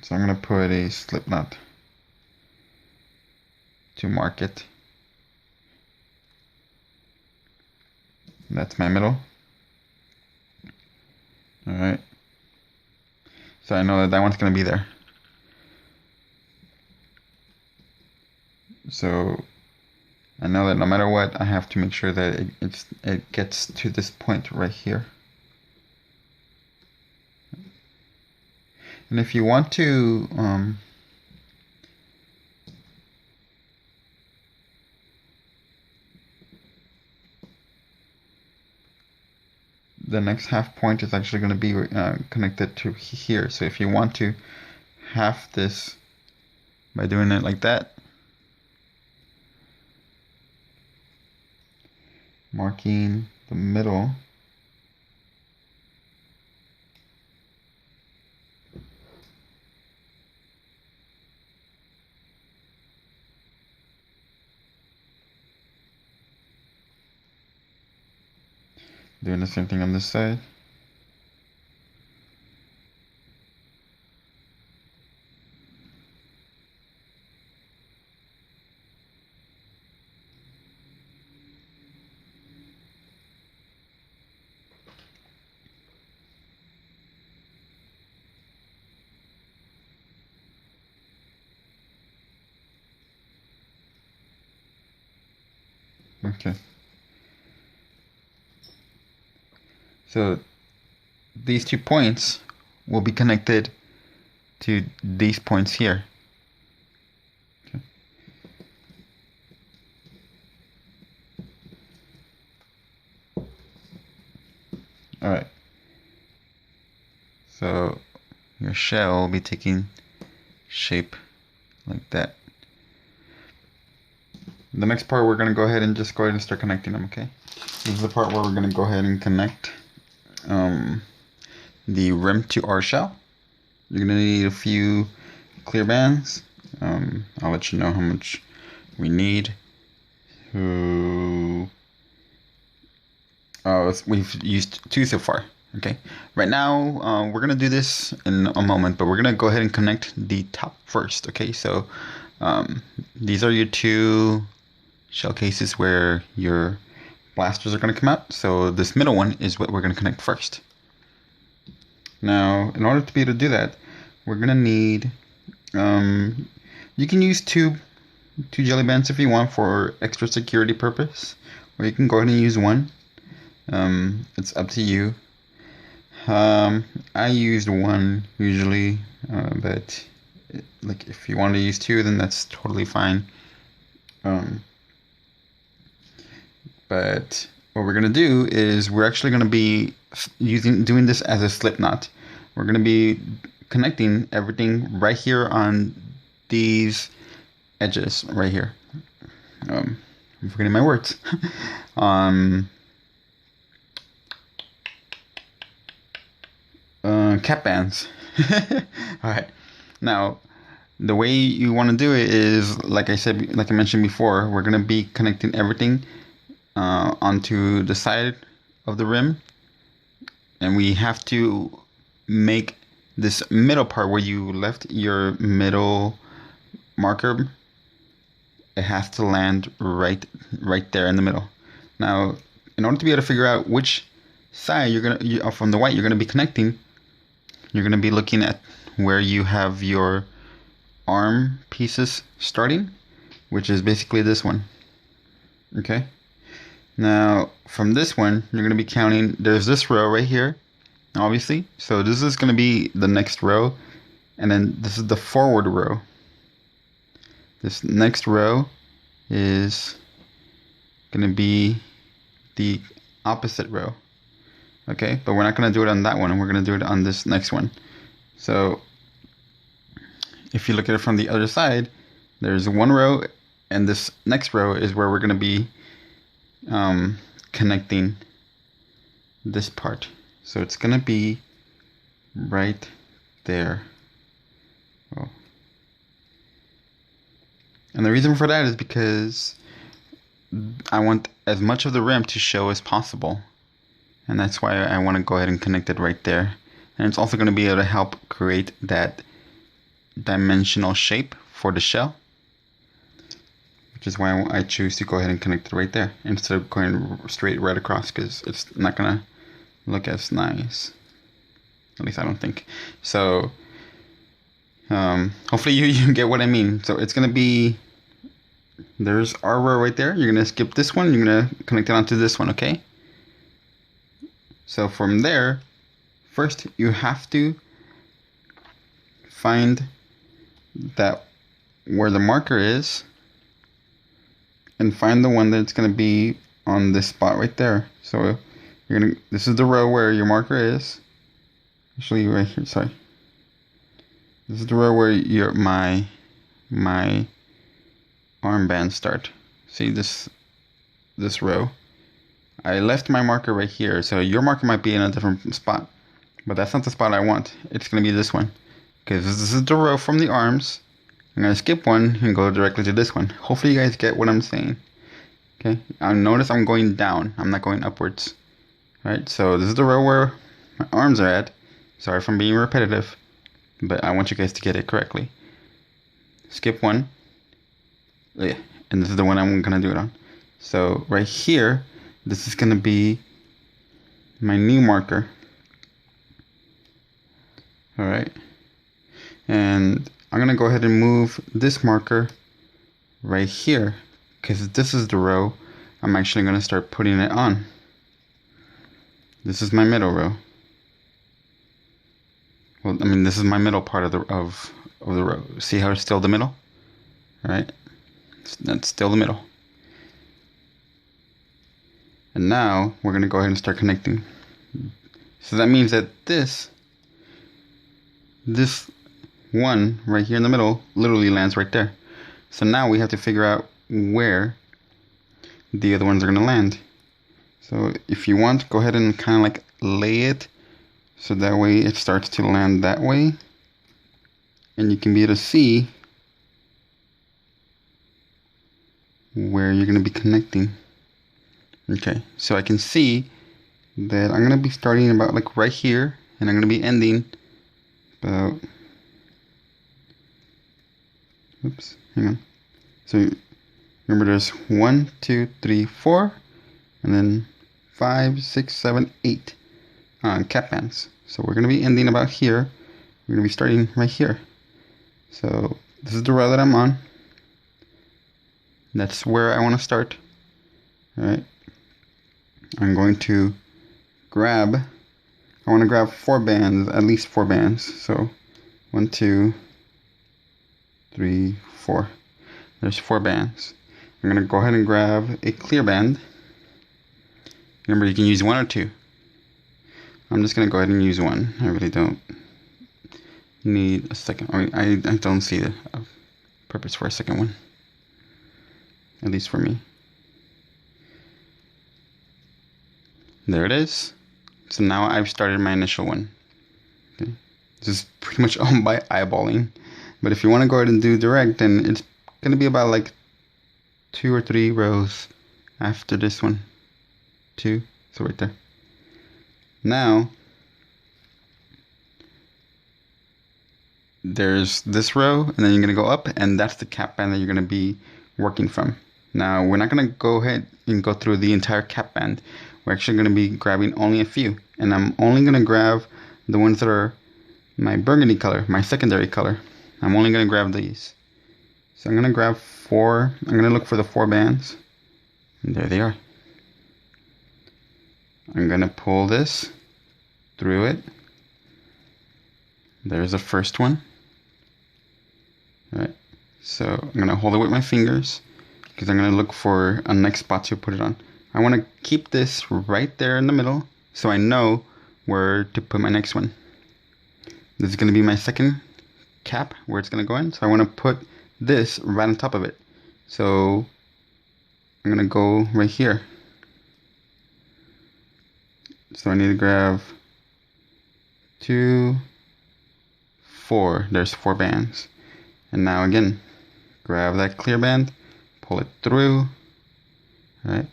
Speaker 1: So I'm going to put a slip knot to mark it. That's my middle. Alright. So I know that one's going to be there. So I know that no matter what, I have to make sure that it gets to this point right here. And if you want to the next half point is actually going to be connected to here. So if you want to half this by doing it like that, marking the middle, doing the same thing on this side. Okay. So these 2 points will be connected to these points here. Okay. All right. So your shell will be taking shape like that. The next part, we're going to go ahead and start connecting them, okay? This is the part where we're going to go ahead and connect the rim to our shell. You're going to need a few clear bands. I'll let you know how much we need. We've used 2 so far. Okay. Right now, we're going to do this in a moment, but we're going to go ahead and connect the top first. Okay. So these are your 2 shell cases where your blasters are going to come out. So this middle one is what we're going to connect first. Now, in order to be able to do that, we're going to need, you can use two jelly bands if you want for extra security purpose, or you can go ahead and use one. It's up to you. I used one usually, but like if you want to use two, then that's totally fine. But what we're gonna do is we're actually gonna be doing this as a slip knot. We're gonna be connecting everything right here on these edges right here. I'm forgetting my words. Cap bands. All right. Now, the way you want to do it is, like I said, like I mentioned before, we're gonna be connecting everything onto the side of the rim, and we have to make this middle part where you left your middle marker. It has to land right there in the middle. Now, in order to be able to figure out which side from the white you're gonna be connecting, you're gonna be looking at where you have your arm pieces starting, which is basically this one. Okay. Now, from this one, you're going to be counting, there's this row right here, obviously. So this is going to be the next row, and then this is the forward row. This next row is going to be the opposite row. Okay, but we're not going to do it on that one, we're going to do it on this next one. So if you look at it from the other side, there's one row, and this next row is where we're going to be connecting this part. So it's gonna be right there. Oh. And the reason for that is because I want as much of the rim to show as possible, and that's why I want to go ahead and connect it right there. And it's also going to be able to help create that dimensional shape for the shell, which is why I choose to go ahead and connect it right there instead of going straight right across, because it's not gonna look as nice. At least I don't think. So hopefully you get what I mean. So it's gonna be, there's our row right there. You're gonna skip this one. You're gonna connect it onto this one. Okay. So from there, first you have to find that where the marker is, and find the one that's going to be on this spot right there. So you're gonna, this is the row where your marker is. Actually, right here. Sorry. This is the row where your my armband start. See this row. I left my marker right here, so your marker might be in a different spot, but that's not the spot I want. It's going to be this one, because this is the row from the arms. I'm going to skip one and go directly to this one. Hopefully you guys get what I'm saying. Okay, notice I'm going down. I'm not going upwards. Alright, so this is the row where my arms are at. Sorry if I'm being repetitive, but I want you guys to get it correctly. Skip one. Yeah, and this is the one I'm going to do it on. So right here, this is going to be my new marker. Alright, and I'm going to go ahead and move this marker right here, because this is the row I'm actually going to start putting it on. This is my middle row. Well, I mean, this is my middle part of the row. See how it's still the middle? Alright, that's still the middle. And now we're going to go ahead and start connecting. So that means that this one right here in the middle literally lands right there. So now we have to figure out where the other ones are going to land. So if you want, go ahead and kind of like lay it so that way it starts to land that way, and you can be able to see where you're going to be connecting. Okay, so I can see that I'm going to be starting about like right here, and I'm going to be ending about, oops, hang on. So remember, there's 1, 2, 3, 4, and then 5, 6, 7, 8 cap bands. So we're going to be ending about here. We're going to be starting right here. So this is the row that I'm on. That's where I want to start. Alright. I'm going to grab I want to grab 4 bands, at least 4 bands. So 1, 2, 3, 4. There's 4 bands. I'm going to go ahead and grab a clear band. Remember, you can use 1 or 2. I'm just going to go ahead and use 1. I really don't need a second. I don't see a purpose for a second one. At least for me. There it is. So now I've started my initial one. Okay. This is pretty much all by eyeballing. But if you want to go ahead and do direct, then it's going to be about like 2 or 3 rows after this one. 2. So right there. Now, there's this row, and then you're going to go up, and that's the cap band that you're going to be working from. Now, we're not going to go ahead and go through the entire cap band. We're actually going to be grabbing only a few, and I'm only going to grab the ones that are my burgundy color, my secondary color. I'm only going to grab these. So I'm going to grab 4. I'm going to look for the 4 bands, and there they are. I'm going to pull this through it. There's the first one. All right. So I'm going to hold it with my fingers because I'm going to look for a next spot to put it on. I want to keep this right there in the middle so I know where to put my next one. This is going to be my second cap where it's going to go in. So I want to put this right on top of it. So I'm going to go right here. So I need to grab 2, 4. There's 4 bands. And now again, grab that clear band, pull it through. All right.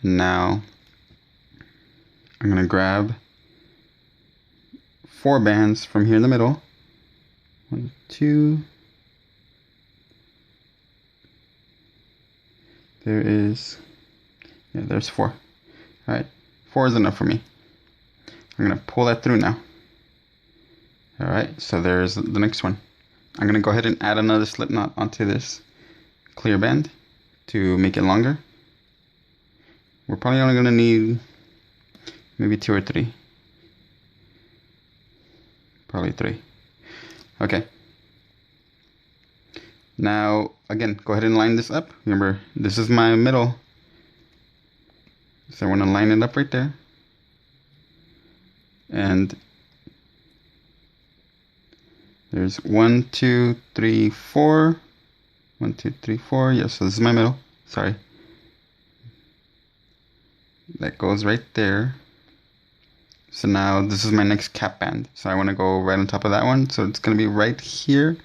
Speaker 1: And now I'm going to grab 4 bands from here in the middle. 1, 2. There's 4. All right. 4 is enough for me. I'm going to pull that through now. All right. So there's the next one. I'm going to go ahead and add another slip knot onto this clear band to make it longer. We're probably only going to need maybe 2 or 3. Probably 3. Okay. Now, again, go ahead and line this up. Remember, this is my middle. So I want to line it up right there. And there's 1, 2, 3, 4. 1, 2, 3, 4. Yeah, so this is my middle. Sorry. That goes right there. So now this is my next cap band. So I want to go right on top of that one. So it's going to be right here.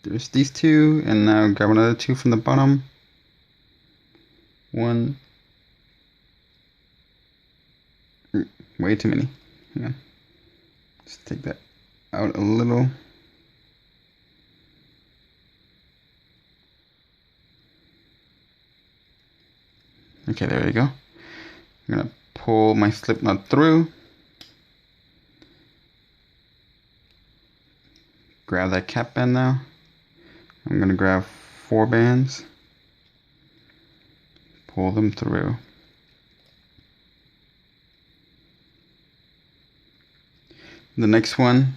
Speaker 1: There's these 2. And now grab another 2 from the bottom. 1. Way too many. Hang on. Let's take that out a little. Okay, there you go. I'm going to pull my slip knot through. Grab that cap band now. I'm going to grab 4 bands. Pull them through. The next one,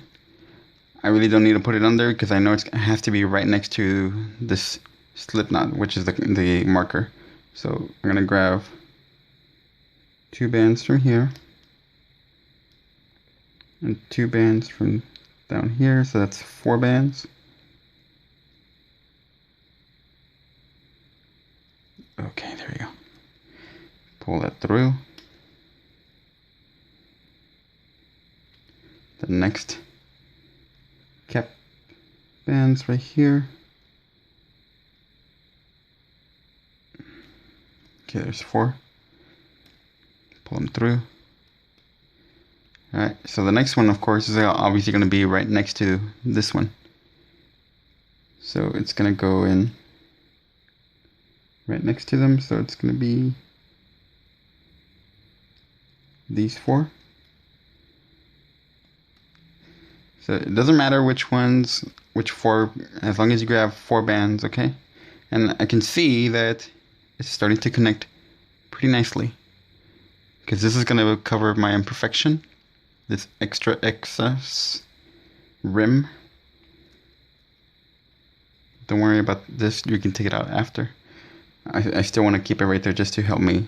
Speaker 1: I really don't need to put it under because I know it has to be right next to this slip knot, which is the marker. So I'm going to grab 2 bands from here and 2 bands from down here. So that's 4 bands. Okay, there we go. Pull that through. The next cap bands right here. Okay, there's 4. Pull them through. Alright, so the next one, of course, is obviously going to be right next to this one. So it's going to go in right next to them. So it's going to be these 4. So it doesn't matter which 4, as long as you grab 4 bands, okay? And I can see that it's starting to connect pretty nicely. Because this is going to cover my imperfection. this extra excess rim. Don't worry about this, you can take it out after. I still want to keep it right there just to help me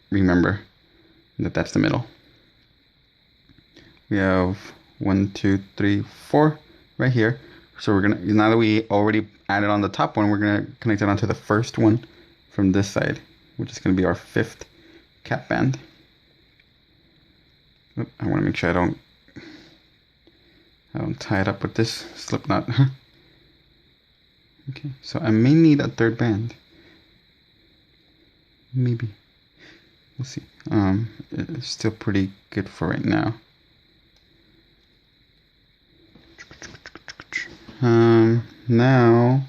Speaker 1: remember that that's the middle. We have 1, 2, 3, 4 right here. So we're gonna, now that we already added on the top one, we're gonna connect it onto the first one from this side, which is gonna be our 5th cap band. Oop, I want to make sure I don't tie it up with this slip knot. Okay, so I may need a 3rd band. Maybe. We'll see. It's still pretty good for right now. Now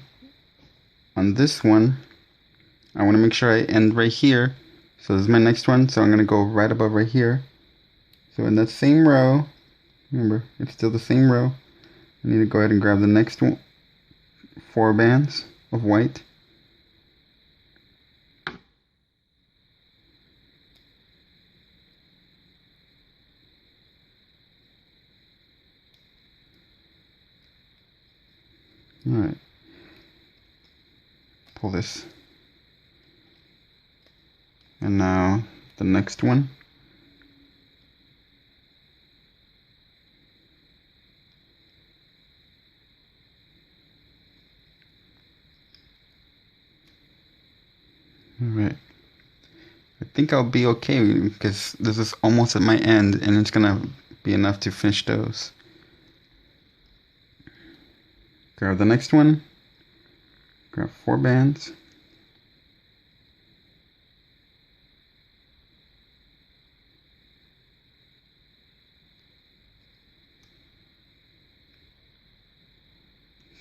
Speaker 1: on this one, I want to make sure I end right here. So this is my next one. So I'm going to go right above right here. So in that same row, remember, it's still the same row. I need to go ahead and grab the next one, 4 bands of white. Alright. Pull this. And now the next one. Alright. I think I'll be okay because this is almost at my end and it's gonna be enough to finish those. Grab the next one. Grab 4 bands.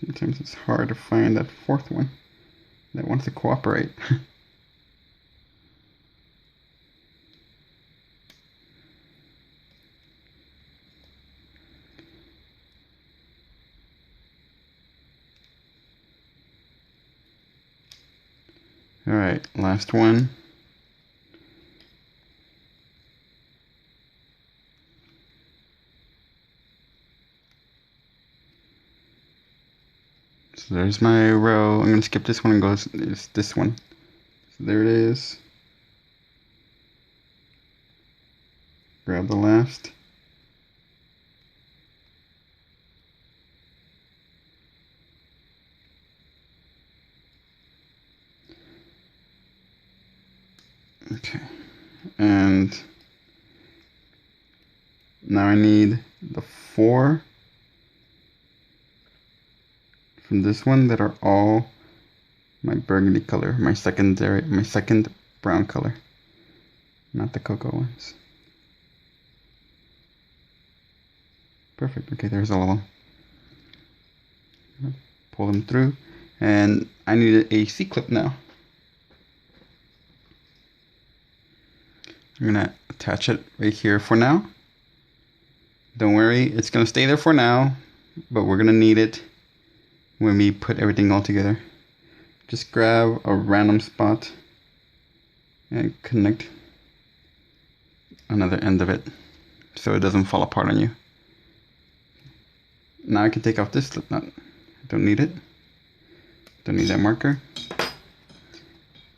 Speaker 1: Sometimes it's hard to find that 4th one that wants to cooperate. Alright, last one. So there's my row. I'm going to skip this one and go it's this one. So there it is. Grab the last. Okay, and now I need the 4 from this one that are all my burgundy color, my second brown color, not the cocoa ones. Perfect. Okay, there's all of them. Pull them through, and I need a C-clip now. I'm gonna attach it right here for now. Don't worry, it's gonna stay there for now, but we're gonna need it when we put everything all together. Just grab a random spot and connect another end of it so it doesn't fall apart on you. Now I can take off this slip knot. Don't need it. Don't need that marker.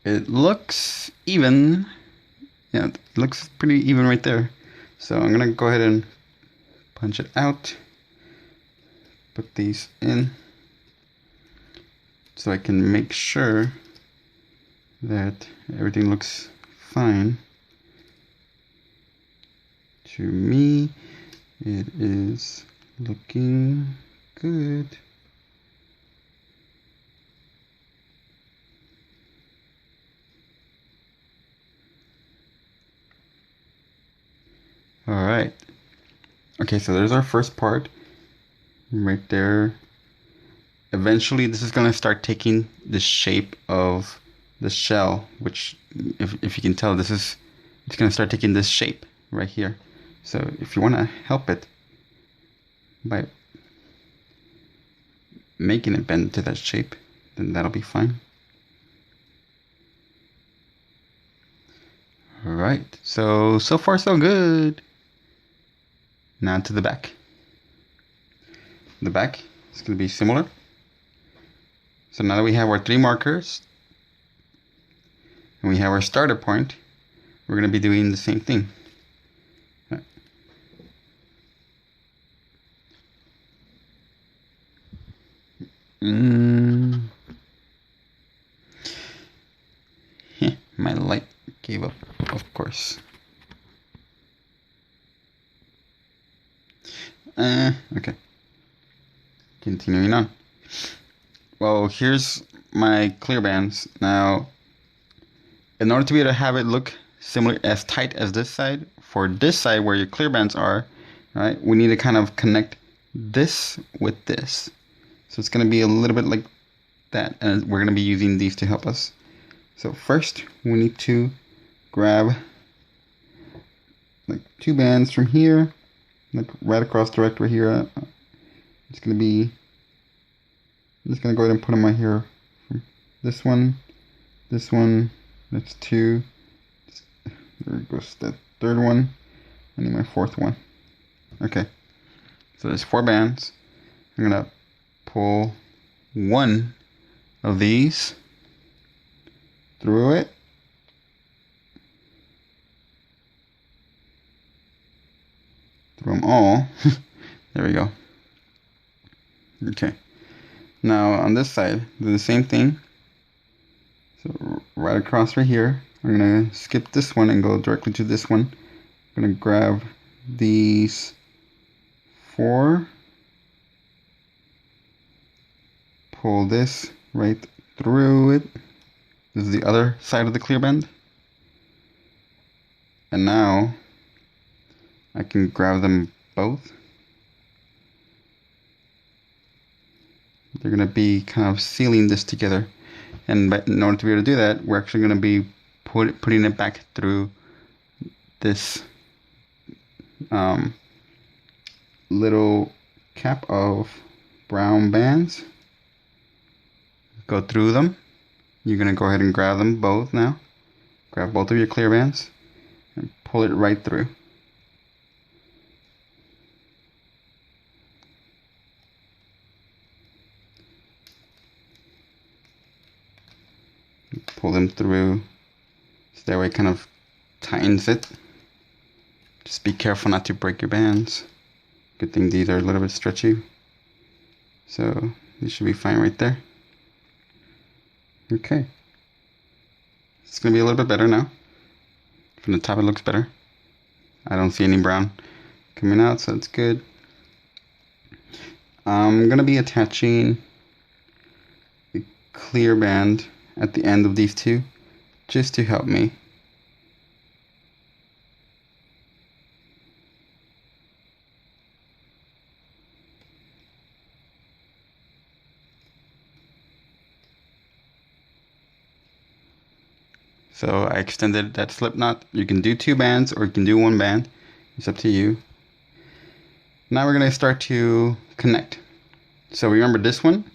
Speaker 1: It looks even. Yeah, it looks pretty even right there. So I'm gonna go ahead and punch it out. Put these in so I can make sure that everything looks fine. To me, it is looking good. All right. Okay, so there's our first part right there. Eventually, this is going to start taking the shape of the shell, which, if you can tell, it's going to start taking this shape right here. So if you want to help it by making it bend to that shape, then that'll be fine. All right. So far so good. Now to the back. The back is going to be similar. So now that we have our 3 markers and we have our starter point, we're going to be doing the same thing. My light gave up, of course. Okay. Continuing on. Well, here's my clear bands. Now, in order to be able to have it look similar, as tight as this side, for this side where your clear bands are, right, we need to kind of connect this with this. So it's going to be a little bit like that, and we're going to be using these to help us. So first, we need to grab like 2 bands from here, like right across direct right here. It's going to be, I'm just going to go ahead and put them right here. This one, that's 2. There goes the 3rd one. I need my 4th one. Okay, so there's 4 bands. I'm going to pull one of these through it. Through them all. There we go. Okay. Now on this side, do the same thing. So right across right here, I'm going to skip this one and go directly to this one. I'm going to grab these 4. Pull this right through it. This is the other side of the clear band. And now I can grab them both. They're going to be kind of sealing this together. And in order to be able to do that, we're actually going to be putting it back through this little cap of brown bands. Go through them. You're going to go ahead and grab them both now. Grab both of your clear bands and pull it right through. Pull them through so that way it kind of tightens it. Just be careful not to break your bands. Good thing these are a little bit stretchy. So these should be fine right there. Okay. It's going to be a little bit better now. From the top it looks better. I don't see any brown coming out, so that's good. I'm going to be attaching a clear band at the end of these 2 just to help me. So I extended that slip knot. You can do 2 bands or you can do 1 band. It's up to you. Now we're going to start to connect. So remember, this one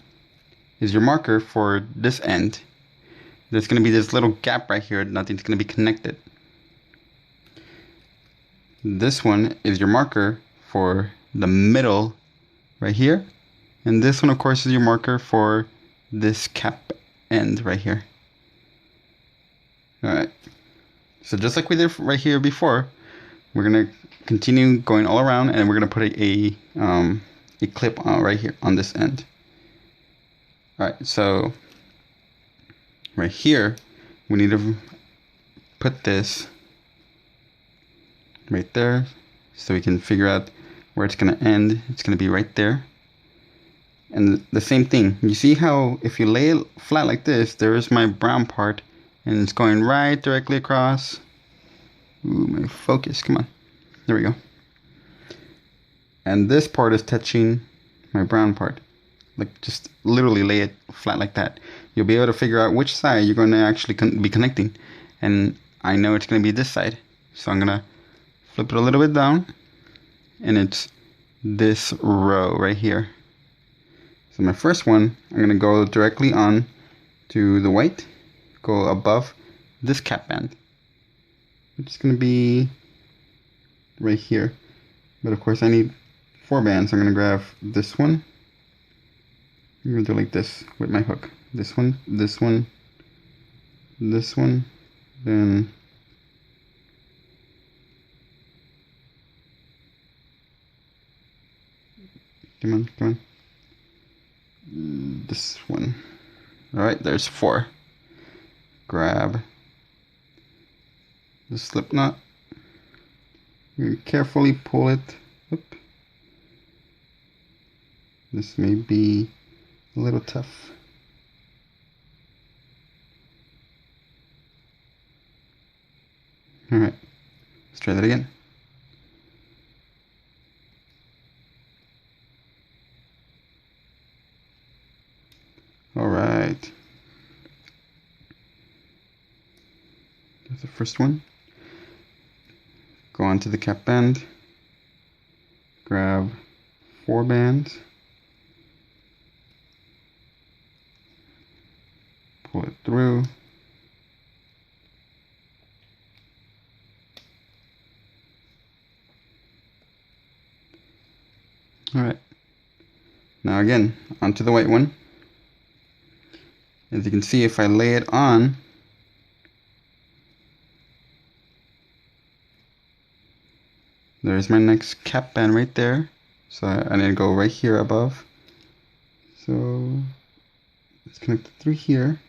Speaker 1: is your marker for this end. There's going to be this little gap right here. Nothing's going to be connected. This one is your marker for the middle right here. And this one, of course, is your marker for this cap end right here. Alright, so just like we did right here before, we're going to continue going all around, and we're going to put a clip on right here on this end. Alright, so right here, we need to put this right there so we can figure out where it's going to end. It's going to be right there. And the same thing, you see how if you lay it flat like this, there is my brown part. And it's going right directly across. Ooh, my focus, come on. There we go. And this part is touching my brown part. Like, just literally lay it flat like that. You'll be able to figure out which side you're going to actually be connecting. And I know it's going to be this side. So I'm going to flip it a little bit down. And it's this row right here. So my first one, I'm going to go directly on to the white. Go above this cap band. It's going to be right here. But of course I need 4 bands. I'm gonna grab this one. I'm gonna do like this with my hook. This one, this one, this one, then come on, come on. This one. Alright, there's 4. Grab the slip knot. You carefully pull it up. This may be a little tough. Alright, let's try that again. Alright. That's the first one. Go on to the cap band. Grab 4 bands. Pull it through. Alright. Now again, onto the white one. As you can see, if I lay it on, there's my next cap band right there. So I need to go right here above. So it's connected through here.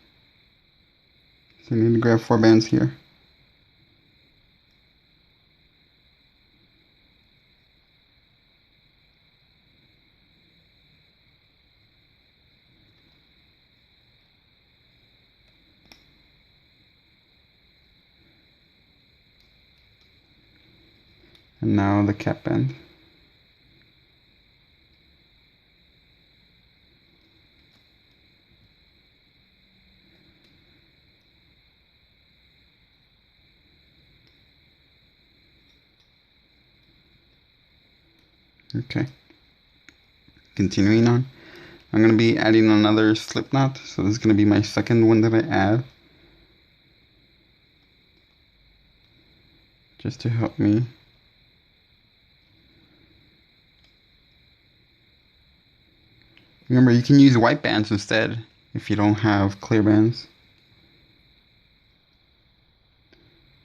Speaker 1: So I need to grab 4 bands here. And now the cap band. Okay. Continuing on, I'm going to be adding another slip knot. So this is going to be my second one that I add. Just to help me. Remember, you can use white bands instead if you don't have clear bands.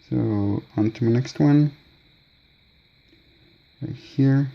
Speaker 1: So on to my next one. Right here.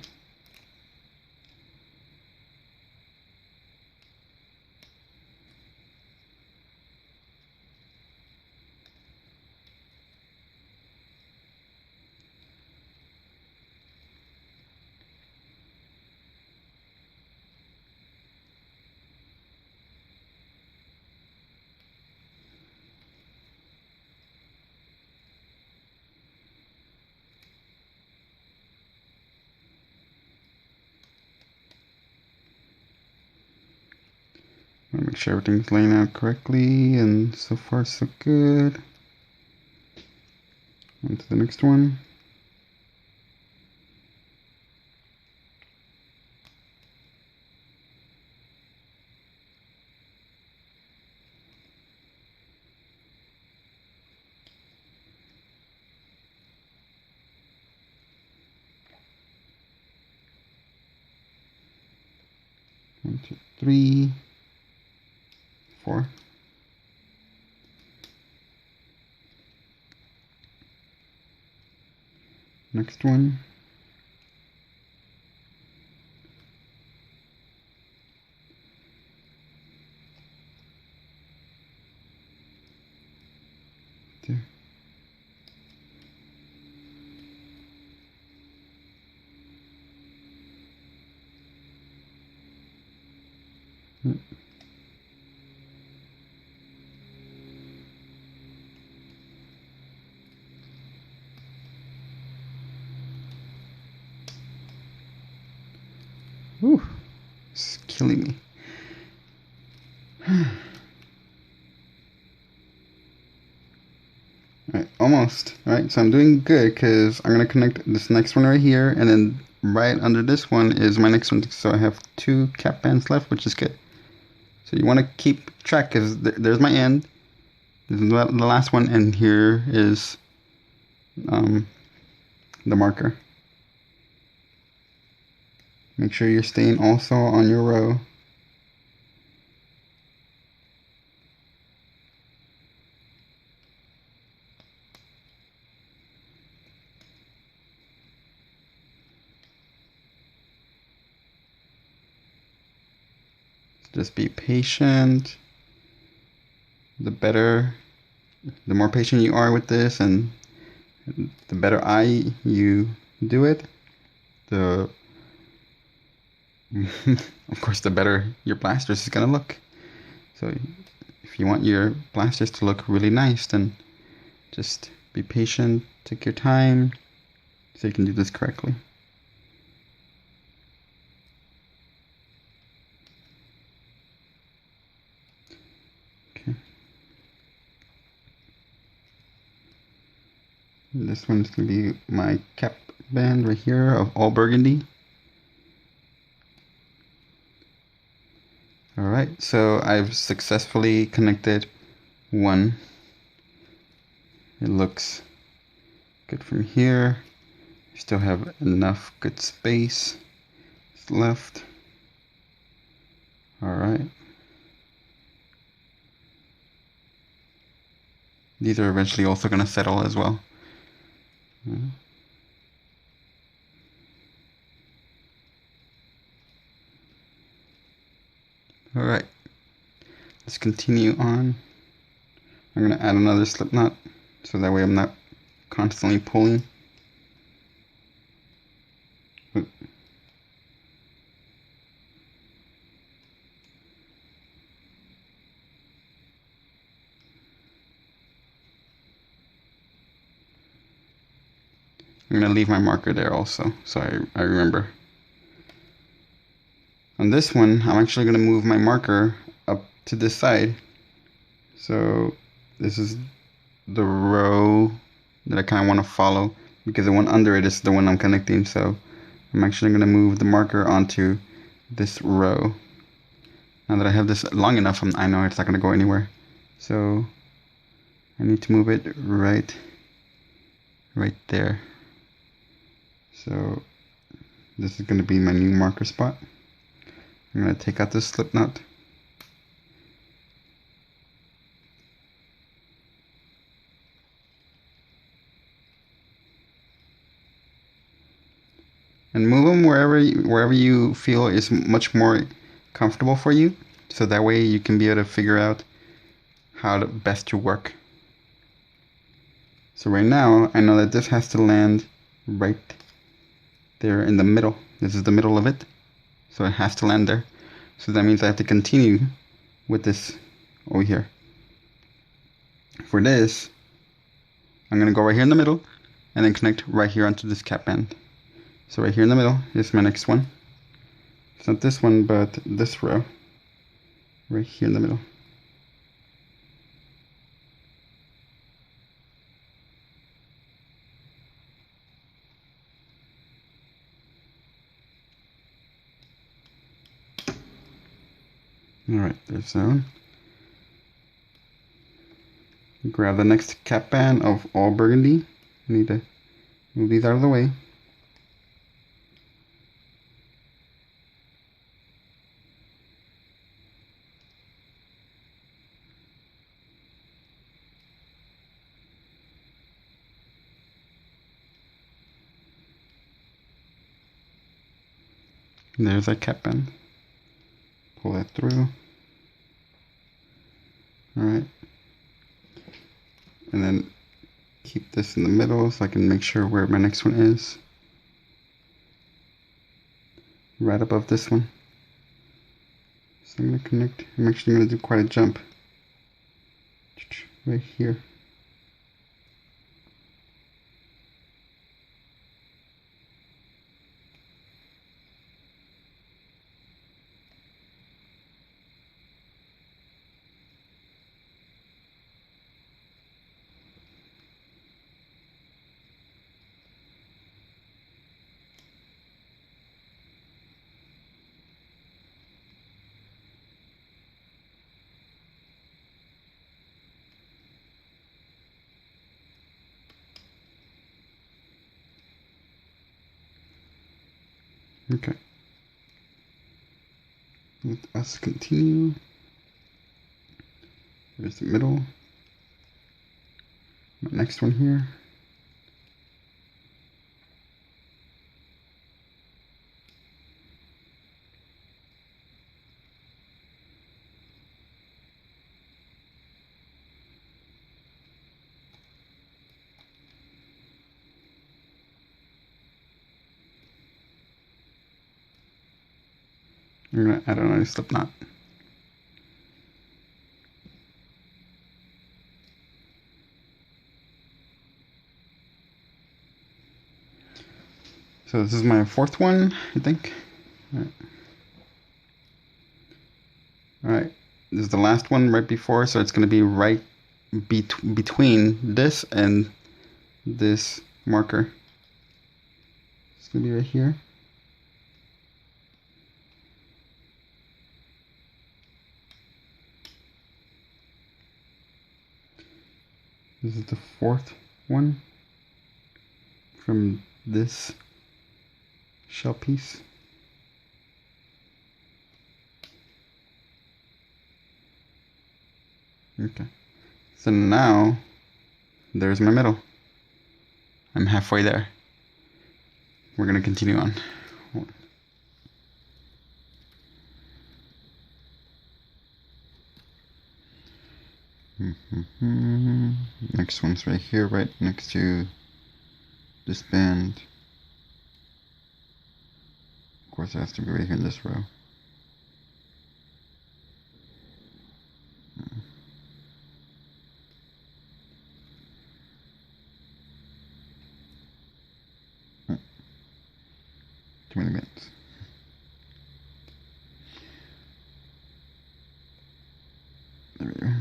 Speaker 1: I want to make sure everything's laying out correctly, and so far so good. On to the next one. One, two, 3, 4. Next one. There. Whew, it's killing me. Alright, almost. Alright, so I'm doing good because I'm going to connect this next one right here, and then right under this one is my next one. So I have 2 cap bands left, which is good. So you want to keep track because there's my end. This is the last one, and here is the marker. Make sure you're staying also on your row. Just be patient. The more patient you are with this, and the better eye you do it, the of course the better your Blastoise is gonna look. So if you want your Blastoise to look really nice, then just be patient, take your time, so you can do this correctly. Okay. This one's gonna be my cap band right here of all burgundy. Alright, so I've successfully connected one. It looks good from here. I still have enough good space left. Alright. These are eventually also going to settle as well. Alright, let's continue on. I'm going to add another slip knot so that way I'm not constantly pulling. I'm going to leave my marker there also, so I remember. On this one, I'm actually going to move my marker up to this side. So this is the row that I kind of want to follow, because the one under it is the one I'm connecting. So I'm actually going to move the marker onto this row. Now that I have this long enough, I know it's not going to go anywhere. So I need to move it right there. So this is going to be my new marker spot. I'm going to take out this slip knot. And move them wherever you feel is much more comfortable for you. So that way you can be able to figure out how best to work. So right now, I know that this has to land right there in the middle. This is the middle of it. So it has to land there. So that means I have to continue with this over here. For this, I'm going to go right here in the middle and then connect right here onto this cap band. So right here in the middle is my next one. It's not this one, but this row. Right here in the middle. Alright, there's that one. Grab the next cap band of all burgundy. I need to move these out of the way. And there's that cap band. Pull that through. Alright. And then keep this in the middle so I can make sure where my next one is. Right above this one. So I'm going to connect. I'm actually going to do quite a jump. Right here. Okay. Let us continue. There's the middle. The next one here. I'm gonna add another slip knot. So this is my fourth one, I think. Alright, this is the last one right before, so it's going to be right between this and this marker. It's going to be right here. This is the fourth one from this shell piece. Okay, so now there's my middle. I'm halfway there. We're gonna continue on. Next one's right here, right next to this band. Of course, it has to be right here in this row. Too many minutes. There we go.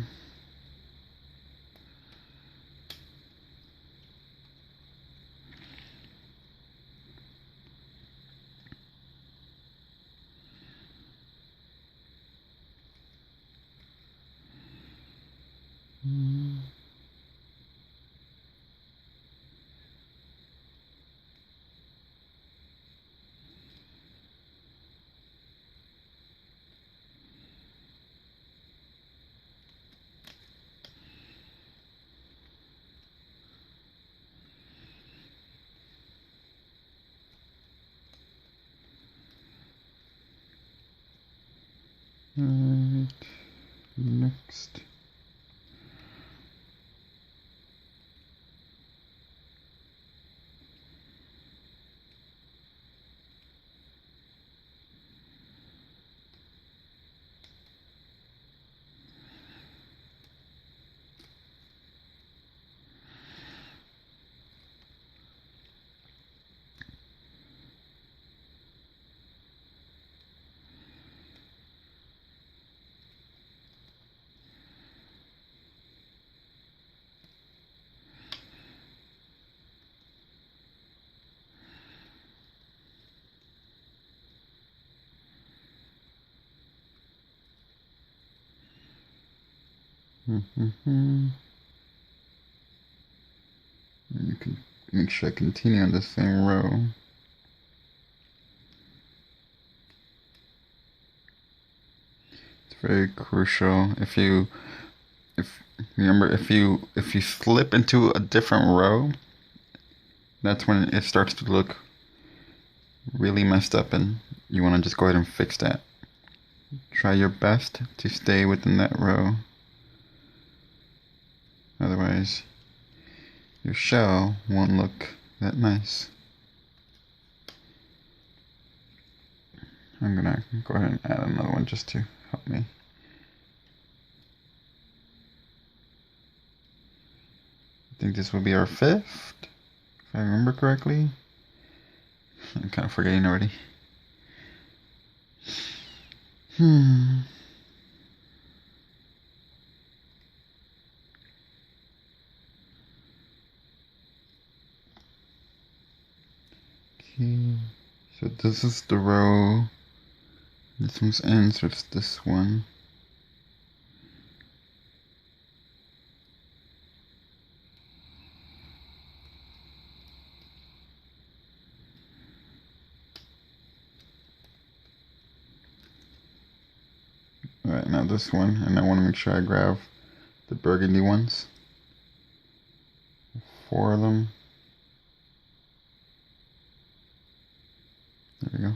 Speaker 1: Alright, next. And you can make sure I continue on the same row. It's very crucial. If you slip into a different row, that's when it starts to look really messed up, and you want to just go ahead and fix that. Try your best to stay within that row. Otherwise, your shell won't look that nice. I'm gonna go ahead and add another one just to help me. I think this will be our fifth, if I remember correctly. I'm kind of forgetting already. Okay, so this is the row. This one's ends, so it's this one. Alright, now this one, and I want to make sure I grab the burgundy ones. 4 of them. There we go.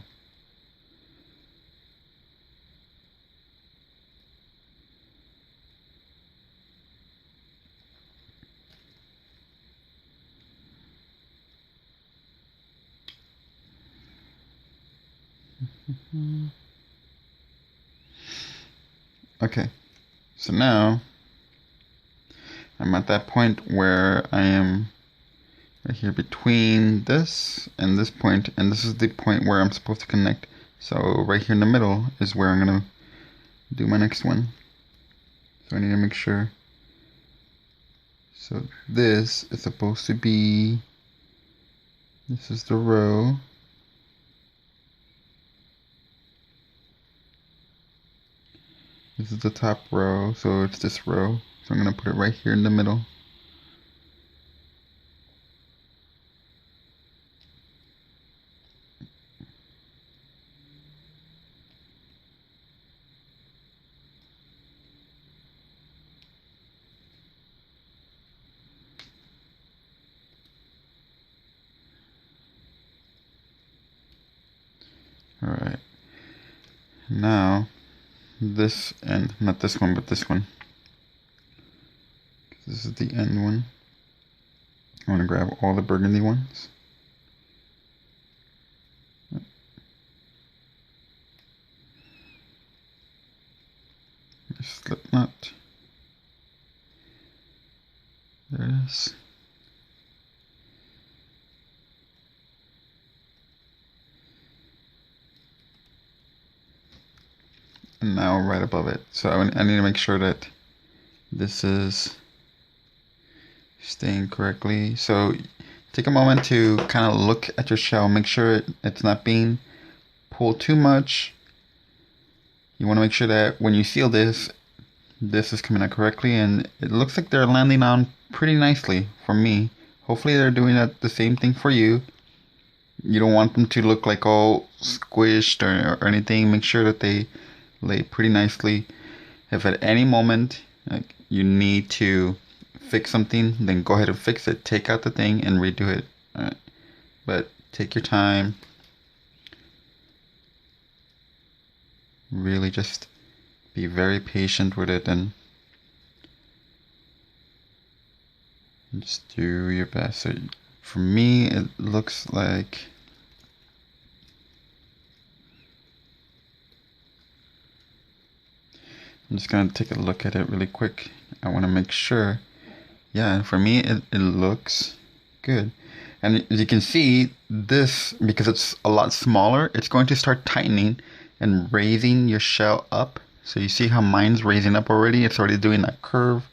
Speaker 1: Okay, so now I'm at that point where I am right here between this and this point, and this is the point where I'm supposed to connect. So right here in the middle is where I'm gonna do my next one. So I need to make sure. So this is supposed to be, this is the row. This is the top row, so it's this row. So I'm going to put it right here in the middle. Alright. Now, this end, not this one, but this one. This is the end one. I want to grab all the burgundy ones. Slip knot. There it is. And now right above it. So I need to make sure that this is staying correctly. So take a moment to kind of look at your shell, make sure it's not being pulled too much. You want to make sure that when you seal this is coming out correctly, and it looks like they're landing on pretty nicely for me. Hopefully they're doing the same thing for you. You don't want them to look like all squished or anything. Make sure that they lay pretty nicely. If at any moment you need to fix something, then go ahead and fix it. Take out the thing and redo it. Alright. But take your time. Really just be very patient with it and just do your best. So for me, it looks like I'm just gonna take a look at it really quick. I want to make sure. Yeah, for me, it looks good. And as you can see, this, because it's a lot smaller, it's going to start tightening and raising your shell up. So you see how mine's raising up already? It's already doing that curve.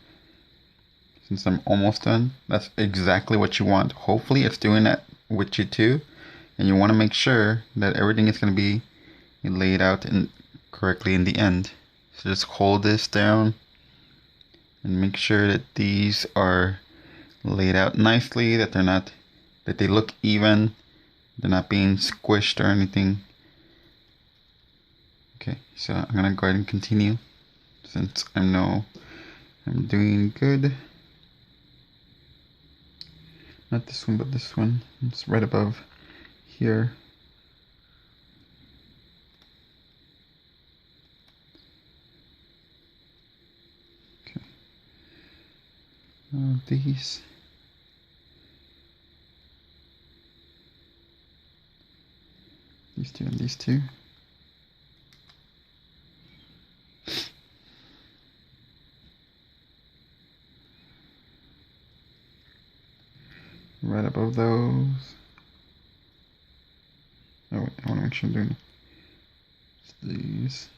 Speaker 1: Since I'm almost done, that's exactly what you want. Hopefully it's doing that with you too. And you want to make sure that everything is going to be laid out correctly in the end. So just hold this down and make sure that these are laid out nicely, that they look even, they're not being squished or anything. Okay, so I'm gonna go ahead and continue since I know I'm doing good. Not this one, but this one. It's right above here. Okay. These. These two and these two. Right above those. Oh wait, I want to make sure I'm doing these.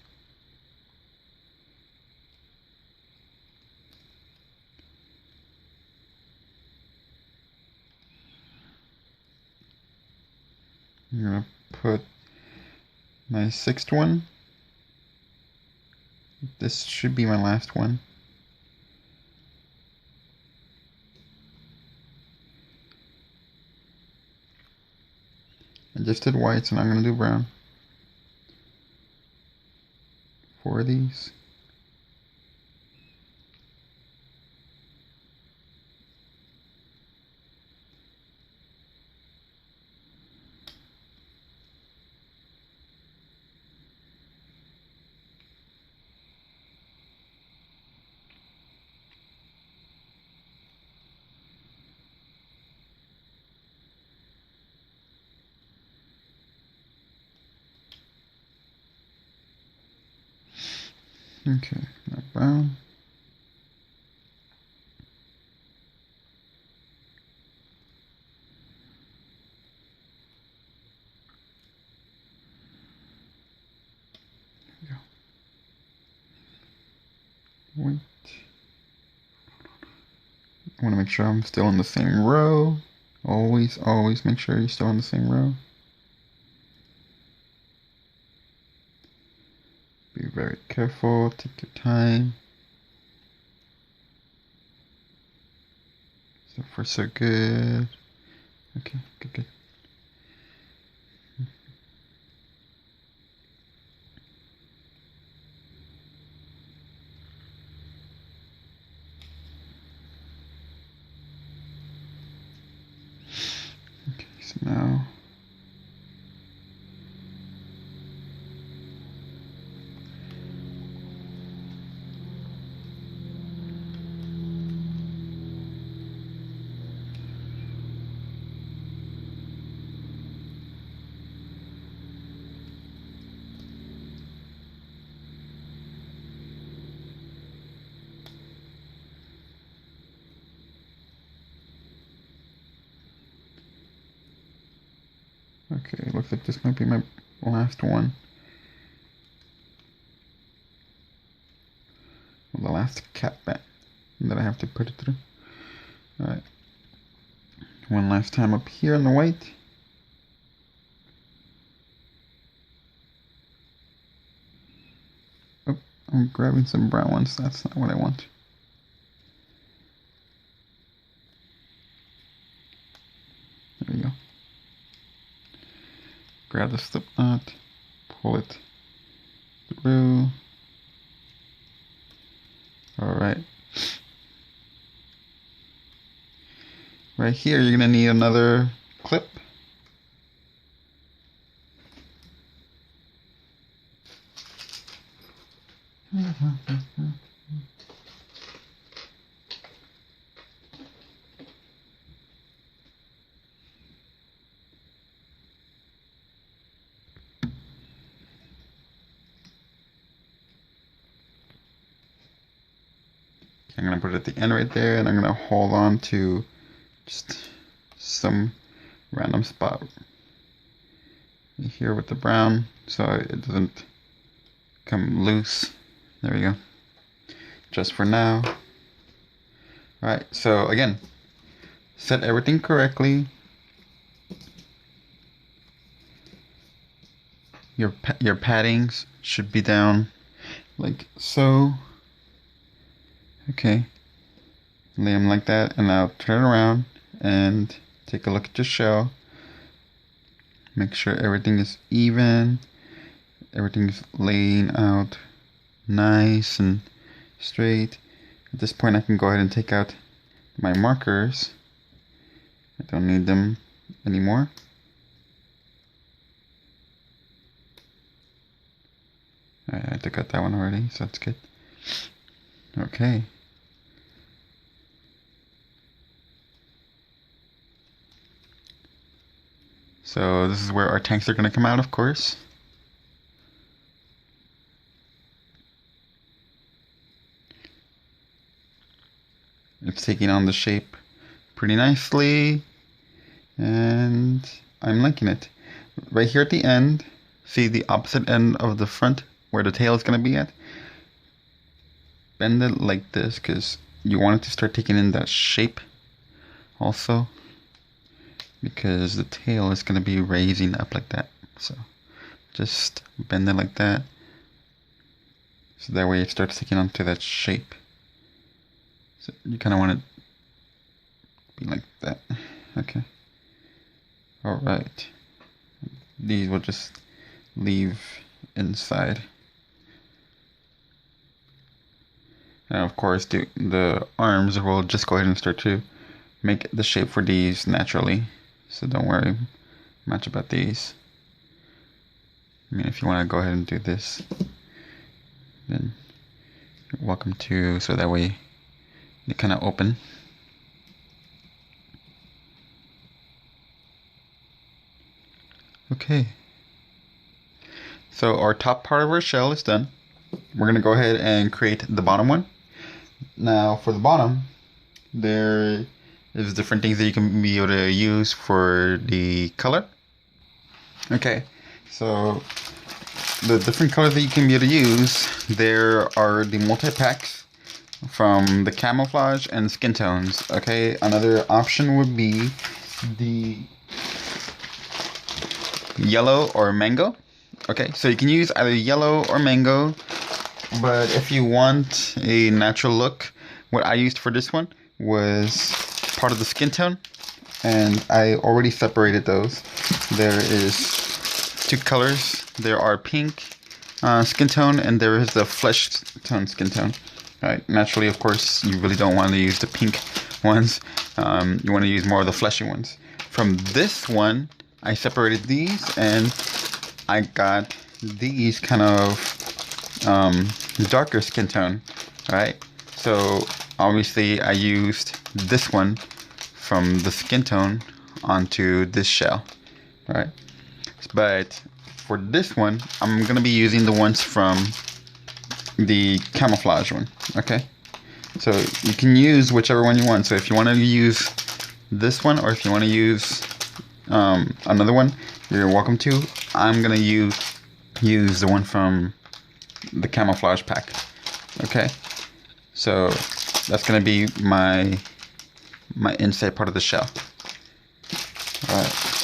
Speaker 1: I'm gonna put my 6th one. This should be my last one. I just did white, so now I'm going to do brown. 4 of these. Okay, now brown. There we go. White. I want to make sure I'm still in the same row. Always make sure you're still in the same row. Be very careful, take your time. So far so good. Okay, good. Okay, so now okay, looks like this might be my last one. Well, the last cap back that I have to put it through. Alright. One last time up here on the white. Oh, I'm grabbing some brown ones. That's not what I want. There we go. Grab the slip knot, pull it through. Alright. Right here, you're gonna need another clip. I'm gonna put it at the end right there, and I'm gonna hold on to just some random spot here with the brown so it doesn't come loose. There we go. Just for now. Alright, so again, set everything correctly. Your paddings should be down like so. Okay, lay them like that, and now turn around and take a look at your shell. Make sure everything is even, everything is laying out nice and straight. At this point I can go ahead and take out my markers. I don't need them anymore. Alright, I took out that one already, so that's good. Okay. So this is where our tanks are going to come out, of course. It's taking on the shape pretty nicely, and I'm liking it. Right here at the end, see the opposite end of the front where the tail is going to be at? Bend it like this because you want it to start taking in that shape also, because the tail is going to be raising up like that. So just bend it like that, so that way it starts taking onto that shape. So you kind of want it to be like that. Okay. Alright. These will just leave inside. And of course the arms will just go ahead and start to make the shape for these naturally. So don't worry much about these. I mean, if you want to go ahead and do this, then you're welcome to, so that way they kind of open. Okay. So our top part of our shell is done. we're gonna go ahead and create the bottom one. Now for the bottom, there is different things that you can be able to use for the color. Okay, so the different colors that you can be able to use, there are the multi-packs from the camouflage and skin tones. Okay, another option would be the yellow or mango. Okay, so you can use either yellow or mango, but if you want a natural look, what I used for this one was part of the skin tone, and I already separated those. There is two colors. There are pink skin tone, and there is the flesh tone skin tone. Right. Naturally, of course, you really don't want to use the pink ones. You want to use more of the fleshy ones. From this one, I separated these, and I got these kind of darker skin tone. Right. So obviously, I used this one from the skin tone onto this shell. Right. But for this one, I'm gonna be using the ones from the camouflage one. Okay, so you can use whichever one you want. So if you want to use this one, or if you want to use another one, you're welcome to. I'm gonna use the one from the camouflage pack. Okay, so that's gonna be my inside part of the shell. All right.